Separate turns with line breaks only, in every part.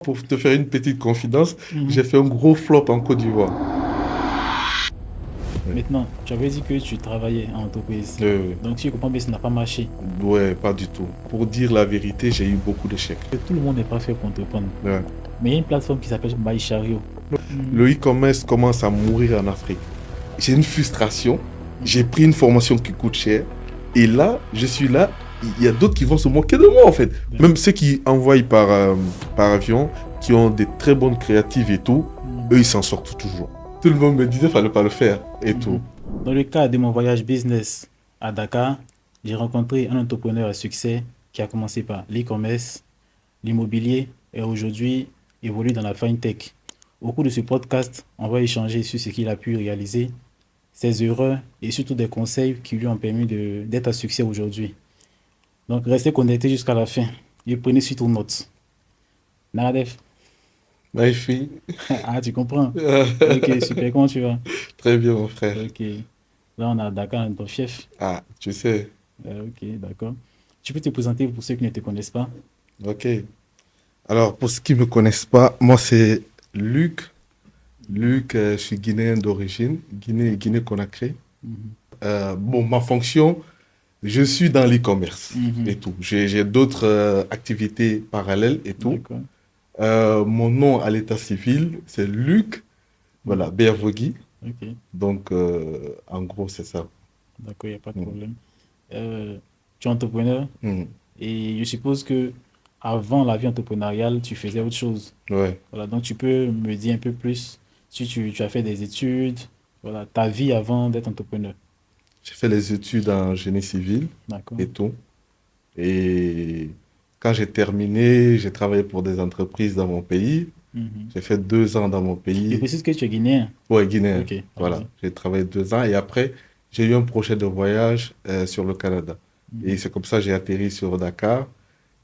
Pour te faire une petite confidence, j'ai fait un gros flop en Côte d'Ivoire.
Maintenant, tu avais dit que tu travaillais en entreprise. Donc, si je comprends bien, ça n'a pas marché.
Ouais, pas du tout. Pour dire la vérité, j'ai eu beaucoup d'échecs.
Tout le monde n'est pas fait pour entreprendre.
Ouais.
Mais il y a une plateforme qui s'appelle MyChariot.
Le e-commerce commence à mourir en Afrique. J'ai une frustration. J'ai pris une formation qui coûte cher. Et là, je suis là. Il y a d'autres qui vont se moquer de moi, en fait. Même ceux qui envoient par avion, qui ont des très bonnes créatives et tout, eux, ils s'en sortent toujours. Tout le monde me disait qu'il ne fallait pas le faire et tout.
Dans le cas de mon voyage business à Dakar, j'ai rencontré un entrepreneur à succès qui a commencé par l'e-commerce, l'immobilier et aujourd'hui évolue dans la fintech. Au cours de ce podcast, on va échanger sur ce qu'il a pu réaliser, ses erreurs et surtout des conseils qui lui ont permis d'être à succès aujourd'hui. Donc, restez connectés jusqu'à la fin et prenez surtout notes. Naradef.
Ma fille.
Ah, tu comprends? Ok, super. Comment tu vas?
Très bien, mon frère.
Ok. Là, on a Dakar, ton chef.
Ah, tu sais.
Ok, d'accord. Tu peux te présenter pour ceux qui ne te connaissent pas?
Ok. Alors, pour ceux qui ne me connaissent pas, moi, c'est Luc. Luc, je suis guinéen d'origine, Guinée-Conakry. Bon, ma fonction, je suis dans l'e-commerce et tout. J'ai d'autres activités parallèles et tout. Mon nom à l'état civil, c'est Luc, voilà, Bervogui.
Ok,
Donc, en gros, c'est ça.
d'accord, il n'y a pas de problème. Tu es entrepreneur
Mm.
et je suppose que avant la vie entrepreneuriale, tu faisais autre chose.
Ouais.
Voilà, donc tu peux me dire un peu plus si tu as fait des études, voilà, ta vie avant d'être entrepreneur.
J'ai fait les études en génie civil
D'accord.
et tout. Et quand j'ai terminé, j'ai travaillé pour des entreprises dans mon pays.
Mhm.
J'ai fait 2 ans dans mon
Je
pays.
précise que tu es guinéen.
Ouais, guinéen.
Ok,
Voilà.
allez-y.
J'ai travaillé 2 ans et après, j'ai eu un projet de voyage sur le Canada. Et c'est comme ça que j'ai atterri sur Dakar.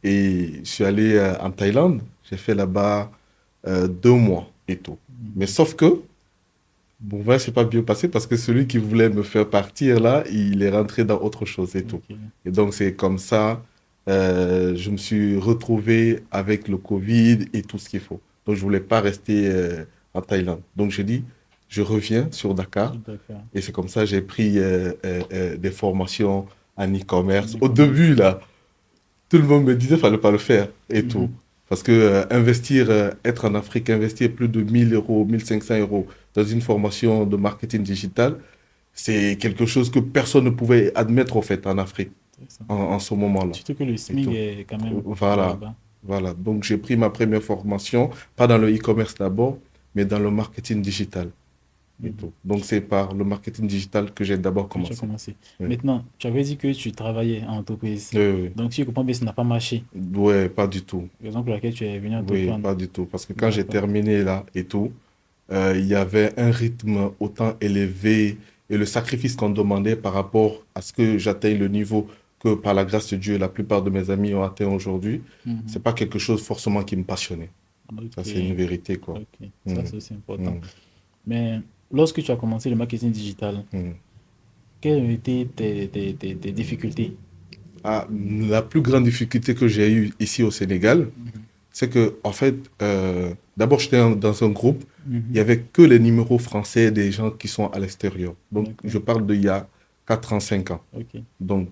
Et je suis allé en Thaïlande. J'ai fait là-bas 2 mois et tout. Mais sauf que, bon, voilà, c'est pas bien passé parce que celui qui voulait me faire partir là, il est rentré dans autre chose et tout.
Ok.
Et donc, c'est comme ça, je me suis retrouvé avec le Covid et tout ce qu'il faut. Donc, je voulais pas rester en Thaïlande. Donc, j'ai dit, je reviens sur Dakar.
D'accord.
Et c'est comme ça que j'ai pris des formations en e-commerce. Au début, là, tout le monde me disait qu'il fallait pas le faire et tout. Parce que investir, être en Afrique, investir plus de 1000 euros, 1500 euros dans une formation de marketing digital, c'est quelque chose que personne ne pouvait admettre, en fait, en Afrique,
C'est ça.
en ce moment-là.
Surtout que le
Et
SMIC
tout.
est quand même
Voilà,
là-bas.
voilà. Donc, j'ai pris ma première formation, pas dans le e-commerce d'abord, mais dans le marketing digital et tout. Donc, c'est par le marketing digital que j'ai d'abord
Que tu as
commencé.
commencé.
Oui.
Maintenant, tu avais dit que tu travaillais en entreprise.
Oui.
Donc, si je comprends bien, ça n'a pas marché.
Ouais, pas du tout.
Raison pour laquelle tu es venu
Oui,
entreprendre.
pas du tout. Parce que quand j'ai
D'accord.
terminé là et tout, il y avait un rythme autant élevé et le sacrifice qu'on demandait par rapport à ce que j'atteigne le niveau que par la grâce de Dieu, la plupart de mes amis ont atteint aujourd'hui. C'est pas quelque chose forcément qui me passionnait. Ça, c'est une
Ok,
vérité, quoi.
ok. Ça,
Mm,
c'est aussi important.
mm,
Mais lorsque tu as commencé le marketing digital,
mm.
quelles ont été tes difficultés?
Ah, la plus grande difficulté que j'ai eue ici au Sénégal, c'est que, en fait, d'abord, j'étais dans un groupe, il n'y avait que les numéros français des gens qui sont à l'extérieur. Donc,
D'accord.
je parle d'il y a 4 ans, 5 ans.
Ok.
Donc,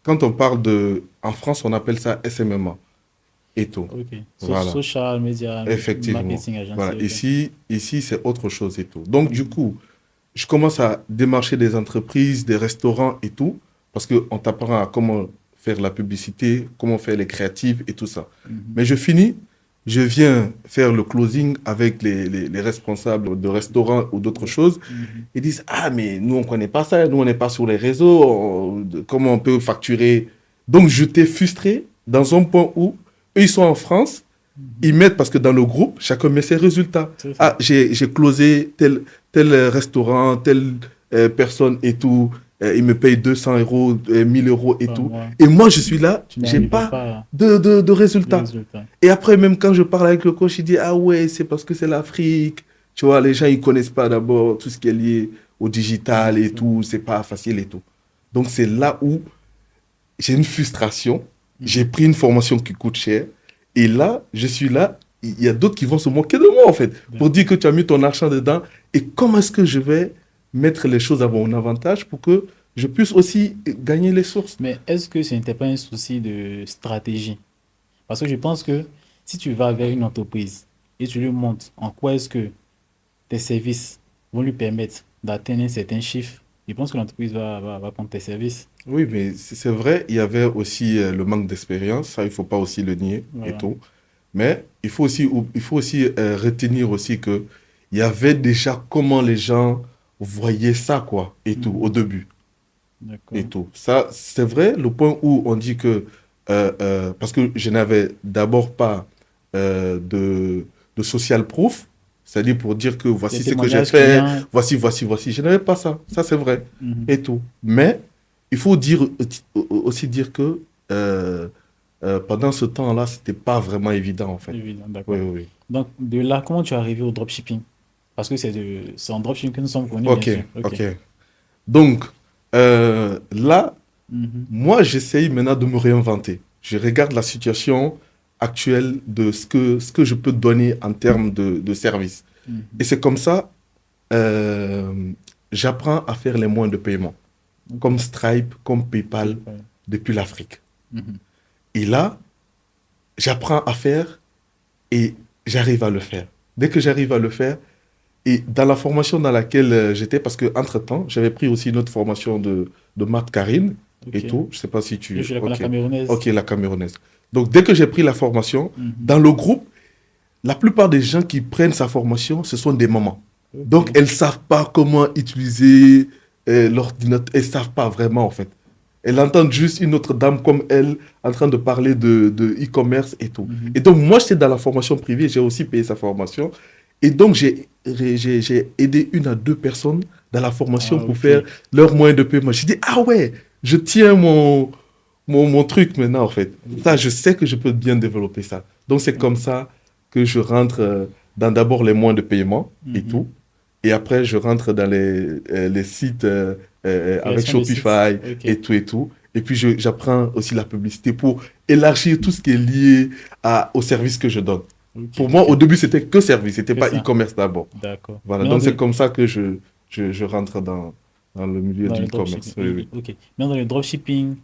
quand on parle de... En France, on appelle ça SMMA et tout.
Ok.
Voilà,
Social media
effectivement.
marketing agency.
Voilà,
Ok.
ici c'est autre chose et tout. Donc, du coup, je commence à démarcher des entreprises, des restaurants et tout, parce qu'on t'apprend à comment faire la publicité, comment faire les créatives et tout ça. Mais je viens faire le closing avec les responsables de restaurants ou d'autres choses. Ils disent, ah, mais nous, on ne connaît pas ça, nous, on n'est pas sur les réseaux, comment on peut facturer? Donc, j'étais frustré dans un point où eux, ils sont en France, ils mettent, parce que dans le groupe, chacun met ses résultats.
C'est ça.
Ah, j'ai closé tel restaurant, telle personne et tout. Il me paye 200 euros, 1000 euros et
Par
tout.
mois.
Et moi, je suis là,
Tu
j'ai
n'arrivais
pas
pas
de
aux
résultats.
résultats.
Et après, même quand je parle avec le coach, il dit, ah ouais, c'est parce que c'est l'Afrique. Tu vois, les gens, ils connaissent pas d'abord tout ce qui est lié au digital et tout. C'est pas facile et tout. Donc, c'est là où j'ai une frustration. J'ai pris une formation qui coûte cher. Et là, je suis là, il y a d'autres qui vont se moquer de moi, en fait, pour dire que tu as mis ton argent dedans. Et comment est-ce que je vais mettre les choses à mon avantage pour que je puisse aussi gagner les sources?
Mais est-ce que ce n'était pas un souci de stratégie? Parce que je pense que si tu vas vers une entreprise et tu lui montres en quoi est-ce que tes services vont lui permettre d'atteindre un certain chiffre, je pense que l'entreprise va prendre tes services.
Oui, mais c'est vrai, il y avait aussi le manque d'expérience, ça, il ne faut pas aussi le nier et
Voilà.
tout. Mais il faut aussi retenir aussi que il y avait déjà comment les gens voyaient ça, quoi, et tout, au
Mhm.
début, et
D'accord.
tout. Ça, c'est vrai, le point où on dit que, parce que je n'avais d'abord pas de social proof, c'est-à-dire pour dire que
Des
voici ce que j'ai
témoignages
fait,
clients.
voici. Je n'avais pas ça c'est vrai,
Mhm.
et tout. Mais il faut aussi dire que pendant ce temps-là, c'était pas vraiment évident, en fait.
Évident,
Oui,
d'accord.
oui, oui.
Donc, de là, comment tu es arrivé au dropshipping? Parce que c'est en dropshipping que nous sommes connus, bien
Ok,
sûr. Ok.
ok. Donc, là,
Mhm.
moi, j'essaye maintenant de me réinventer. Je regarde la situation actuelle de ce que je peux donner en termes de service. Et
Mhm.
c'est comme ça, euh, j'apprends à faire les moyens de paiement,
Ok.
comme Stripe, comme PayPal,
PayPal.
depuis l'Afrique.
Mhm.
Et là, j'apprends à faire et j'arrive à le faire. Dès que j'arrive à le faire, et dans la formation dans laquelle j'étais, parce qu'entre-temps, j'avais pris aussi une autre formation de Marthe Karine et
Ok.
tout. Je sais pas si
Je
tu...
suis la
Ok,
camerounaise.
ok, la camerounaise. Donc, dès que j'ai pris la formation,
Mhm.
dans le groupe, la plupart des gens qui prennent sa formation, ce sont des mamans. Donc,
Ok.
elles ne savent pas comment utiliser l'ordinateur. Elles ne savent pas vraiment, en fait. Elles entendent juste une autre dame comme elle en train de parler de e-commerce et tout.
Mhm.
Et donc, moi, j'étais dans la formation privée, j'ai aussi payé sa formation. Et donc, j'ai aidé une à deux personnes dans la formation
Ah,
pour
ok.
faire leur moyen de paiement. J'ai dit, ah ouais, je tiens mon truc maintenant, en fait. Ça, je sais que je peux bien développer ça. Donc, c'est comme ça que je rentre dans d'abord les moyens de paiement et
Mhm.
tout. Et après, je rentre dans les sites avec
Création de site.
Shopify
Ok.
et tout et tout. Et puis, j'apprends aussi la publicité pour élargir tout ce qui est lié au service que je donne.
Ok,
Pour moi,
ok.
au début, c'était que service, c'était
Que
pas
ça.
e-commerce d'abord.
D'accord.
Voilà,
Maintenant,
donc c'est comme ça que je rentre dans le milieu
dans
du
le
e-commerce.
dropshipping.
Oui, oui.
Ok. Maintenant, dans le dropshipping,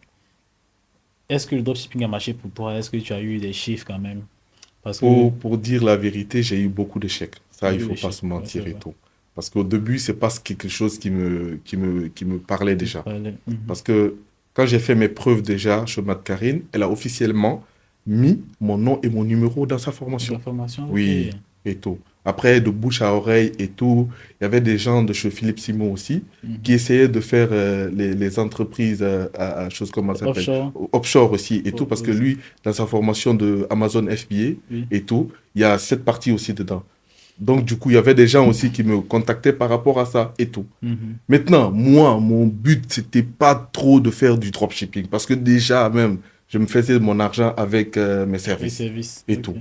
est-ce que le dropshipping a marché pour toi? Est-ce que tu as eu des chiffres quand même? Parce que
Pour dire la vérité, j'ai eu beaucoup d'échecs.
tu
Ça,
as
il
eu
faut
des
pas
chiffres.
se
Ouais, c'est
mentir et
vrai.
tout. Parce qu'au début, c'est pas quelque chose qui me parlait
Tu
déjà.
parlais. Mhm.
Parce que quand j'ai fait mes preuves déjà chez Matt Karine, elle a officiellement mis mon nom et mon numéro dans sa
Des
formation.
informations, ok.
Oui, et tout. Après, de bouche à oreille et tout, il y avait des gens de chez Philippe Simon aussi qui
Mhm.
essayaient de faire les entreprises à choses, comment ça s'appelle,
Offshore
offshore aussi et tout, parce que
aussi.
lui, dans sa formation de Amazon
Oui.
FBA et tout, il y a cette partie aussi dedans. Donc, du coup, il y avait des gens aussi qui me contactaient par rapport à ça et tout.
Mhm.
Maintenant, moi, mon but, c'était pas trop de faire du dropshipping parce que déjà, même, je me faisais mon argent avec mes
Les
services
services,
et
ok.
tout.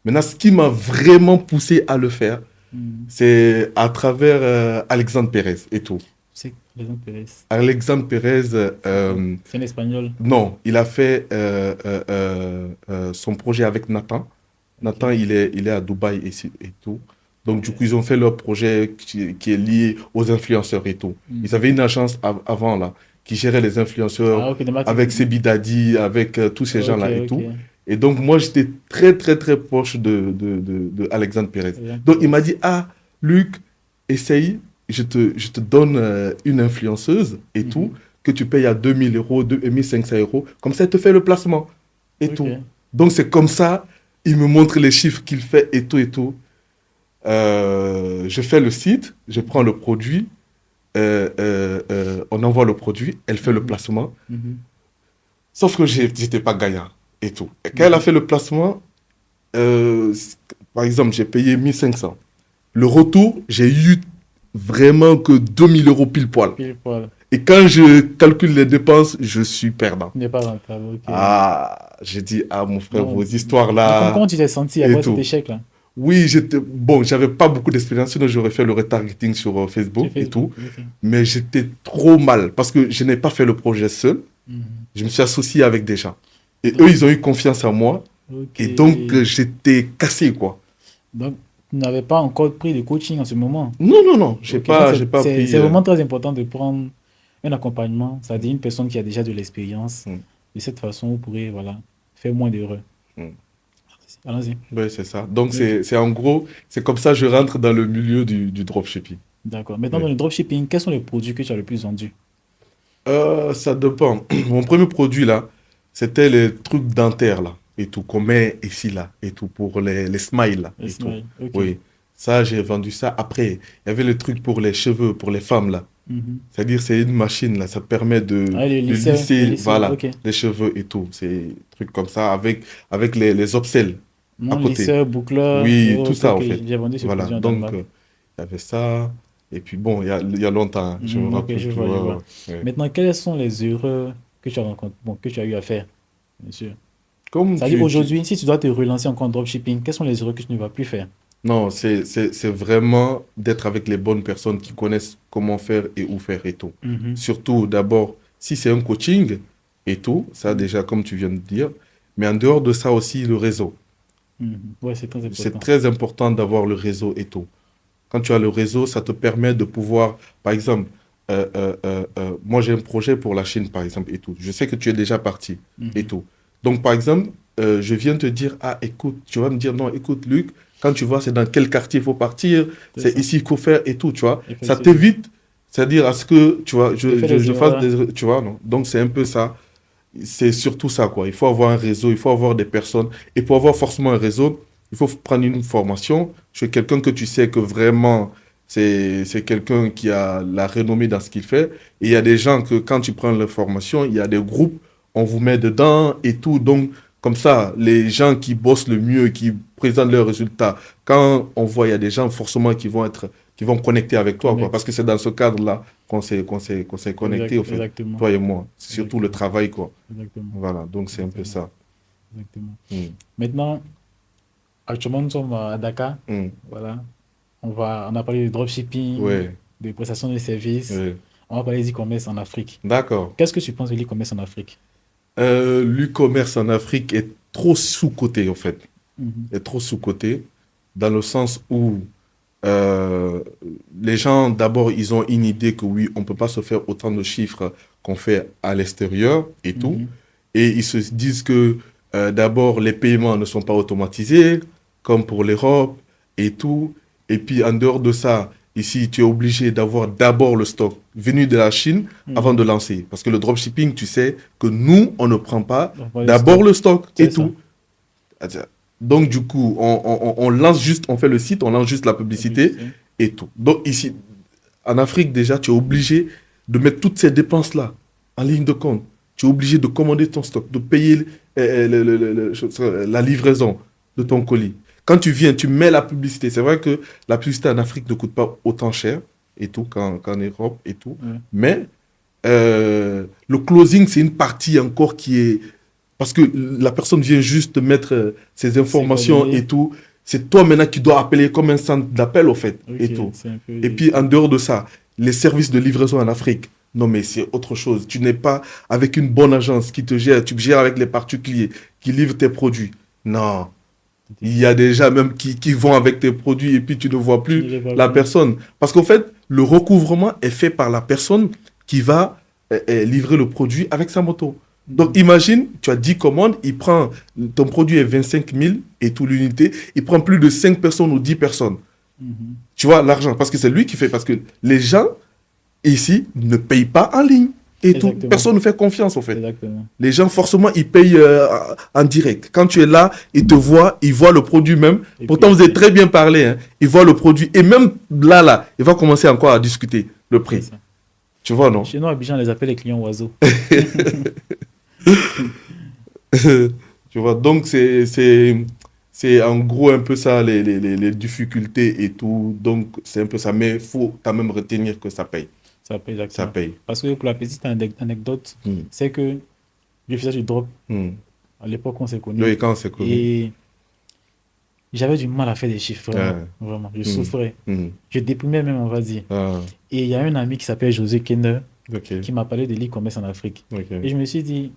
Maintenant, ce qui m'a vraiment poussé à le faire,
Mhm.
c'est à travers Alexandre Pérez et tout.
C'est les intéresse.
Alexandre Pérez,
C'est un espagnol.
non, il a fait son projet avec Nathan.
Ok.
Nathan, il est à Dubaï et tout. Donc, du
Ok.
coup, ils ont fait leur projet qui est lié aux influenceurs et tout. Ils
Mhm.
avaient une agence avant, là, qui gérait les influenceurs
Ah, ok, de
avec
marketing.
Sebi Daddy, avec tous ces
Ok,
gens-là et
ok.
tout. Et donc, moi, j'étais très, très, très proche de Alexandre Pérez.
Les
Donc, il m'a
intéresse.
dit, ah, Luc, essaye, je te donne une influenceuse et tout,
Mhm.
que tu payes à 2000 euros, 2500 euros. Comme ça, elle te fait le placement et tout.
Ok.
Donc, c'est comme ça, il me montre les chiffres qu'il fait et tout et tout. Je fais le site, je prends le produit, on envoie le produit, elle fait le
Mhm.
placement.
Mhm.
Sauf que j'étais pas gagnant et tout. Et quand elle a
Mhm.
fait le placement, euh, par exemple, j'ai payé 1500. Le retour, j'ai eu vraiment que 2000 euros pile poil.
Pile poil.
Et quand je calcule les dépenses, je suis perdant.
N'est pas rentable, ok.
Ah, j'ai dit, ah mon frère,
Non.
vos histoires
Donc, comment
là
tu t'es senti
et
après cet
tout.
échec-là?
Oui, bon, j'avais pas beaucoup d'expérience, sinon j'aurais fait le retargeting sur
Sur
Facebook et
Facebook,
tout.
ok.
Mais j'étais trop mal parce que je n'ai pas fait le projet seul.
Mhm.
Je me suis associé avec des gens. Et eux,
Donc,
ils ont eu confiance en moi.
Ok.
Et donc, j'étais cassé, quoi.
Donc, tu n'avais pas encore pris de coaching en ce moment.
Non, non, non,
Ok, donc
j'ai pas pris.
c'est vraiment très important de prendre un accompagnement, c'est-à-dire une personne qui a déjà de l'expérience.
Mm,
De cette façon, vous pourrez, voilà, faire moins d'erreurs.
mm.
Allons-y.
Ouais, c'est ça. Donc,
Ok,
c'est en gros, c'est comme ça que je rentre dans le milieu du dropshipping.
d'accord. Maintenant, dans
Ouais.
le dropshipping, quels sont les produits que tu as le plus vendus?
Ça dépend. Mon premier produit, là, c'était les trucs dentaires, là, et tout, qu'on met ici, là, et tout, pour les smiles, là,
Les
et tout.
smiles, ok.
Oui. Ça, j'ai vendu ça. Après, il y avait le truc pour les cheveux, pour les femmes, là.
Mhm.
C'est-à-dire, c'est une machine, là, ça permet
Ah,
de
le
lisser,
lisseur,
voilà,
ok.
les cheveux et tout. C'est des trucs comme ça, avec les obsèques à
Non,
côté.
lisseur, boucleur, et
Oui, tout
autres,
ça,
ok.
en fait.
J'ai vendu ce produit
Voilà.
en
Donc,
Danemark.
il y avait ça. Et puis, bon, il y a longtemps, hein, je me
Ok,
rappelle
je
plus.
vois, je
Ouais,
vois.
ouais, ouais.
Maintenant, quelles sont les erreurs que tu as rencontrées, bon, que tu as eu à faire, bien sûr.
Comme
C'est-à-dire aujourd'hui, si tu dois te relancer encore en dropshipping, quelles sont les erreurs que tu ne vas plus faire?
Non, c'est vraiment d'être avec les bonnes personnes qui connaissent comment faire et où faire et tout.
Mhm.
Surtout, d'abord, si c'est un coaching et tout, ça
Mhm.
déjà, comme tu viens de dire. Mais en dehors de ça aussi, le réseau.
Mhm. Ouais, c'est très
C'est
important.
très important d'avoir le réseau et tout. Quand tu as le réseau, ça te permet de pouvoir, par exemple, moi j'ai un projet pour la Chine, par exemple, et tout. Je sais que tu es déjà parti et
Mhm.
tout. Donc, par exemple, je viens te dire, ah, écoute, tu vas me dire, non, écoute, Luc, quand tu vois, c'est dans quel quartier il faut partir,
C'est
c'est
ça,
ici qu'il faut faire et tout, tu vois. Ça
effectivement.
t'évite, c'est-à-dire à ce que, tu vois,
De faire des
je fasse
erreurs.
des, tu vois, non. Donc, c'est un peu ça. C'est surtout ça, quoi. Il faut avoir un réseau, il faut avoir des personnes. Et pour avoir forcément un réseau, il faut prendre une formation chez quelqu'un que tu sais que vraiment, c'est quelqu'un qui a la renommée dans ce qu'il fait. Et il y a des gens que quand tu prends la formation, il y a des groupes, on vous met dedans et tout. Donc, comme ça, les gens qui bossent le mieux, qui présentent leurs résultats, quand on voit, il y a des gens forcément qui vont connecter avec toi, quoi. Parce
Connect.
que c'est dans ce cadre-là qu'on s'est connecté, au fait,
Exactement.
toi et moi. C'est surtout le
Exactement.
travail, quoi.
Exactement.
Voilà, donc c'est un peu
Exactement.
ça.
Exactement.
Mm,
Maintenant, actuellement, nous sommes à Dakar.
mm.
Voilà. On a parlé de dropshipping,
Ouais,
de prestation de services.
ouais.
On va parler d'e-commerce en Afrique.
D'accord.
Qu'est-ce que tu penses de l'e-commerce en Afrique?
L'e-commerce en Afrique est trop sous-coté, en fait.
Mhm.
Est trop sous-coté, dans le sens où euh, les gens, d'abord, ils ont une idée que oui, on ne peut pas se faire autant de chiffres qu'on fait à l'extérieur et tout.
Mhm.
Et ils se disent que d'abord, les paiements ne sont pas automatisés, comme pour l'Europe et tout. Et puis, en dehors de ça, ici, tu es obligé d'avoir d'abord le stock venu de la Chine avant de
Mhm.
lancer. Parce que le dropshipping, tu sais que nous, on ne prend pas
On va parler de
d'abord
stock.
le stock
C'est
et
ça.
tout. Donc, du coup, on lance juste, on fait le site, on lance juste la
La
publicité
publicité.
et tout. Donc, ici, en Afrique, déjà, tu es obligé de mettre toutes ces dépenses-là en ligne de compte. Tu es obligé de commander ton stock, de payer la livraison de ton colis. Quand tu viens, tu mets la publicité. C'est vrai que la publicité en Afrique ne coûte pas autant cher et tout qu'en Europe et tout.
Ouais.
Mais le closing, c'est une partie encore qui est... Parce que la personne vient juste te mettre ses
Ses
informations et
coordonnées.
tout. C'est toi maintenant qui dois appeler comme un centre d'appel, au fait,
Ok,
et tout.
c'est un
Et
peu.
puis, en dehors de ça, les services de livraison en Afrique, non, mais c'est autre chose. Tu n'es pas avec une bonne agence qui te gère, tu gères avec les particuliers qui livrent tes produits. Non.
C'est
Il y a
difficile.
des gens même qui vont avec tes produits et puis tu ne vois
Tu
plus
ne les vois
la
plus.
personne. Parce qu'en fait, le recouvrement est fait par la personne qui va livrer le produit avec sa moto. Donc
Mhm.
imagine, tu as 10 commandes, il prend, ton produit est 25 000 et tout l'unité, il prend plus de 5 personnes ou 10 personnes.
Mhm.
Tu vois, l'argent, parce que c'est lui qui fait, parce que les gens ici ne payent pas en ligne et tout.
Exactement.
Personne ne fait confiance, en fait.
Exactement.
Les gens, forcément, ils payent en direct. Quand tu es là, ils te voient, ils voient le produit même.
Et
Pourtant, vous
puis,
avez très bien parlé, hein. Ils voient le produit. Et même là, il va commencer encore à discuter le
c'est
prix.
ça.
Tu vois, non?
Chez nous, à Abidjan, on les appelle les clients oiseaux.
Tu vois, donc c'est en gros un peu ça, les difficultés et tout. Donc, c'est un peu ça. Mais il faut quand même retenir que ça paye.
Ça paye
Ça
exactement.
paye.
Parce que pour la petite anecdote,
Hmm.
c'est que je faisais du drop
Hmm.
à l'époque où on s'est connus.
Oui, quand c'est connu.
Et j'avais du mal à faire des chiffres, vraiment.
Ah.
Vraiment. Je
Hmm.
souffrais.
Hmm.
Je déprimais même, on va dire.
Ah.
Et il y a un ami qui s'appelle José Kenner
Ok.
qui m'a parlé de l'e-commerce en Afrique.
Ok.
Et je me suis dit,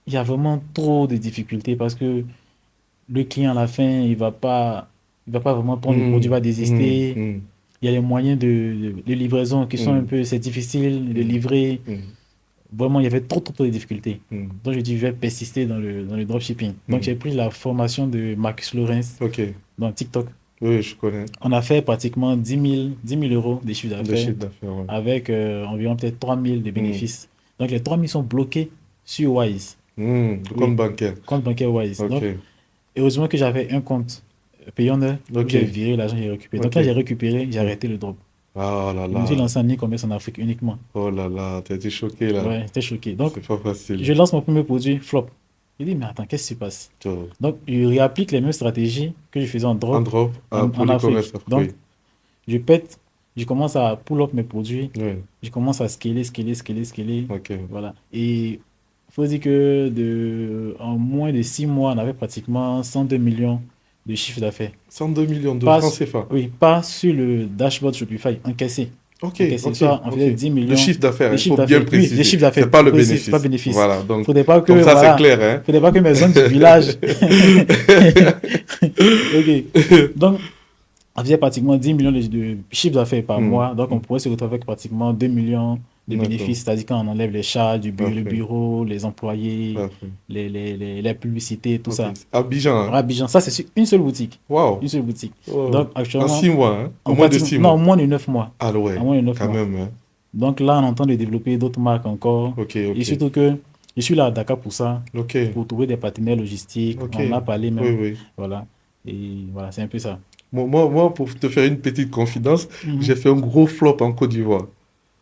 il y a vraiment trop de difficultés parce que le client à la fin, il va pas vraiment prendre le produit, il va désister. Il y a les moyens de livraison qui sont un peu, c'est difficile de livrer. Vraiment, il y avait trop de difficultés. Donc, je dis, je vais persister dans le dropshipping. Donc, j'ai pris la formation de Marcus Lawrence
Ok.
dans TikTok.
Oui, je connais.
On a fait pratiquement 10 000 euros de chiffre
Le
d'affaires
chiffre d'affaires, ouais.
avec environ peut-être 3 000 de
Hmm.
bénéfices. Donc, les 3 000 sont bloqués sur Wise.
Le compte
Oui,
bancaire.
compte bancaire Wise.
Ok.
Donc, heureusement que j'avais un compte payant où
Ok.
j'ai viré l'argent, j'ai récupéré. Donc,
Ok.
quand j'ai récupéré, j'ai
Hmm.
arrêté le drop.
Ah là
Je me suis
là.
lancé en e-commerce en Afrique uniquement.
Oh là là. T'as été choqué là.
Ouais, j'étais choqué. Donc,
C'est pas facile.
je lance mon premier produit, flop. Je dis, mais attends, qu'est-ce qui se passe?
Tout.
Donc, je réapplique les mêmes stratégies que je faisais en
Un
drop
drop pour
en
l'e-commerce.
Afrique. Donc,
Oui.
je pète, je commence à pull up mes produits,
Oui.
je commence à scaler.
Ok.
Voilà. Et il faut dire que en moins de 6 mois, on avait pratiquement 102 millions de chiffre d'affaires.
102 millions de
Pas,
francs CFA.
oui, pas sur le dashboard Shopify, encaissé.
Ok,
Encaissé.
ok,
Soit on
ok.
faisait 10
De
millions
chiffre d'affaires,
de
il
chiffre
faut bien
d'affaires. Oui, de
préciser.
chiffre d'affaires.
C'est pas le
Précis, c'est pas
bénéfice.
bénéfice.
Voilà, donc
Faudrait pas que,
comme ça c'est
voilà,
clair, hein.
faudrait pas que mes zones du village. Ok. Donc, on faisait pratiquement 10 millions de chiffre d'affaires par
Hmm,
mois. Donc, on
hmm.
pourrait se retrouver avec pratiquement 2 millions de
D'accord,
bénéfices. C'est-à-dire quand on enlève les charges le
parfait,
bureau, les employés,
parfait.
les publicités, tout
Ok,
ça.
Abidjan,
À
hein.
Abidjan, ça, c'est sur une seule boutique.
Waouh.
Une seule boutique.
Wow.
Donc,
En
actuellement,
6 mois, hein. Au
en
moins de
pratiquement,
six
non, en
mois.
moins de 9 mois.
Ah
En
ouais,
moins de 9
quand
mois.
même, hein.
Donc là, on entend de développer d'autres marques encore.
Ok,
Et
ok,
surtout que je suis là à Dakar pour ça,
ok,
pour trouver des partenaires logistiques.
ok.
On en a parlé
Oui,
même.
oui.
Voilà. Et voilà, c'est un peu ça.
Moi, pour te faire une petite confidence, j'ai
Mhm.
fait un gros flop en Côte d'Ivoire.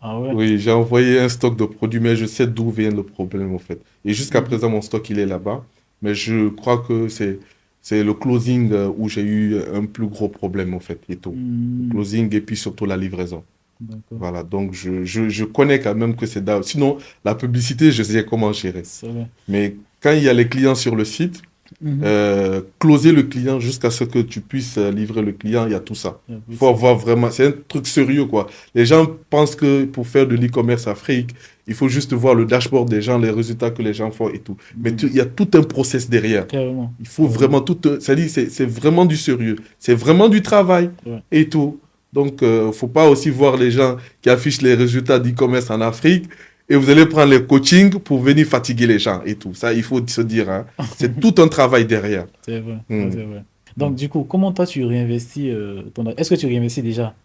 Ah ouais?
Oui, j'ai envoyé un stock de produits, mais je sais d'où vient le problème, en fait. Et jusqu'à
Mhm.
présent, mon stock, il est là-bas. Mais je crois que c'est le closing où j'ai eu un plus gros problème, en fait, et tout. Le
Mhm.
closing et puis surtout la livraison.
D'accord.
Voilà, donc je connais quand même que c'est là. Sinon, la publicité, je sais comment gérer.
C'est vrai.
Mais quand il y a les clients sur le site,
Mhm.
closer le client jusqu'à ce que tu puisses livrer le client, il y a tout ça.
Il y a
Il
plus de
faut
ça.
avoir vraiment, c'est un truc sérieux, quoi. Les gens pensent que pour faire de l'e-commerce Afrique, il faut juste voir le dashboard des gens, les résultats que les gens font et tout. Mais
Mhm.
il y a tout un process derrière.
Carrément.
Il faut
Carrément.
vraiment tout, ça dit, c'est vraiment du sérieux. C'est vraiment du travail
Ouais.
et tout. Donc, faut pas aussi voir les gens qui affichent les résultats d'e-commerce en Afrique et vous allez prendre les coachings pour venir fatiguer les gens et tout. Ça, il faut se dire, hein. C'est tout un travail derrière.
C'est vrai. Ouais,
Hmm.
c'est vrai.
Hmm.
Donc, du coup, comment toi tu réinvestis Est-ce que tu réinvestis déjà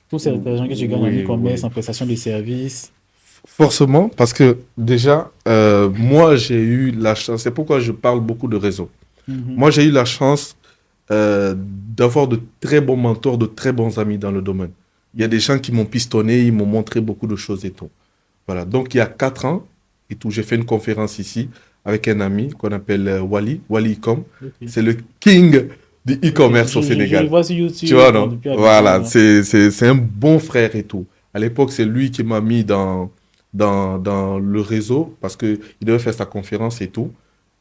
tout cet argent que tu gagnes en
Oui,
e-commerce,
oui.
en prestation de services?
Forcément, parce que déjà, moi, j'ai eu la chance, c'est pourquoi je parle beaucoup de réseau.
Mhm.
Moi, j'ai eu la chance d'avoir de très bons mentors, de très bons amis dans le domaine. Il y a des gens qui m'ont pistonné, ils m'ont montré beaucoup de choses et tout. Voilà, donc il y a 4 ans et tout, j'ai fait une conférence ici avec un ami qu'on appelle Wally Icom.
Ok.
C'est le king du
Ok,
e-commerce au
je le
Sénégal.
vois sur
Tu vois,
YouTube
non?
depuis
Voilà,
Abidjan.
c'est un bon frère et tout. À l'époque, c'est lui qui m'a mis dans le réseau parce qu'il devait faire sa conférence et tout.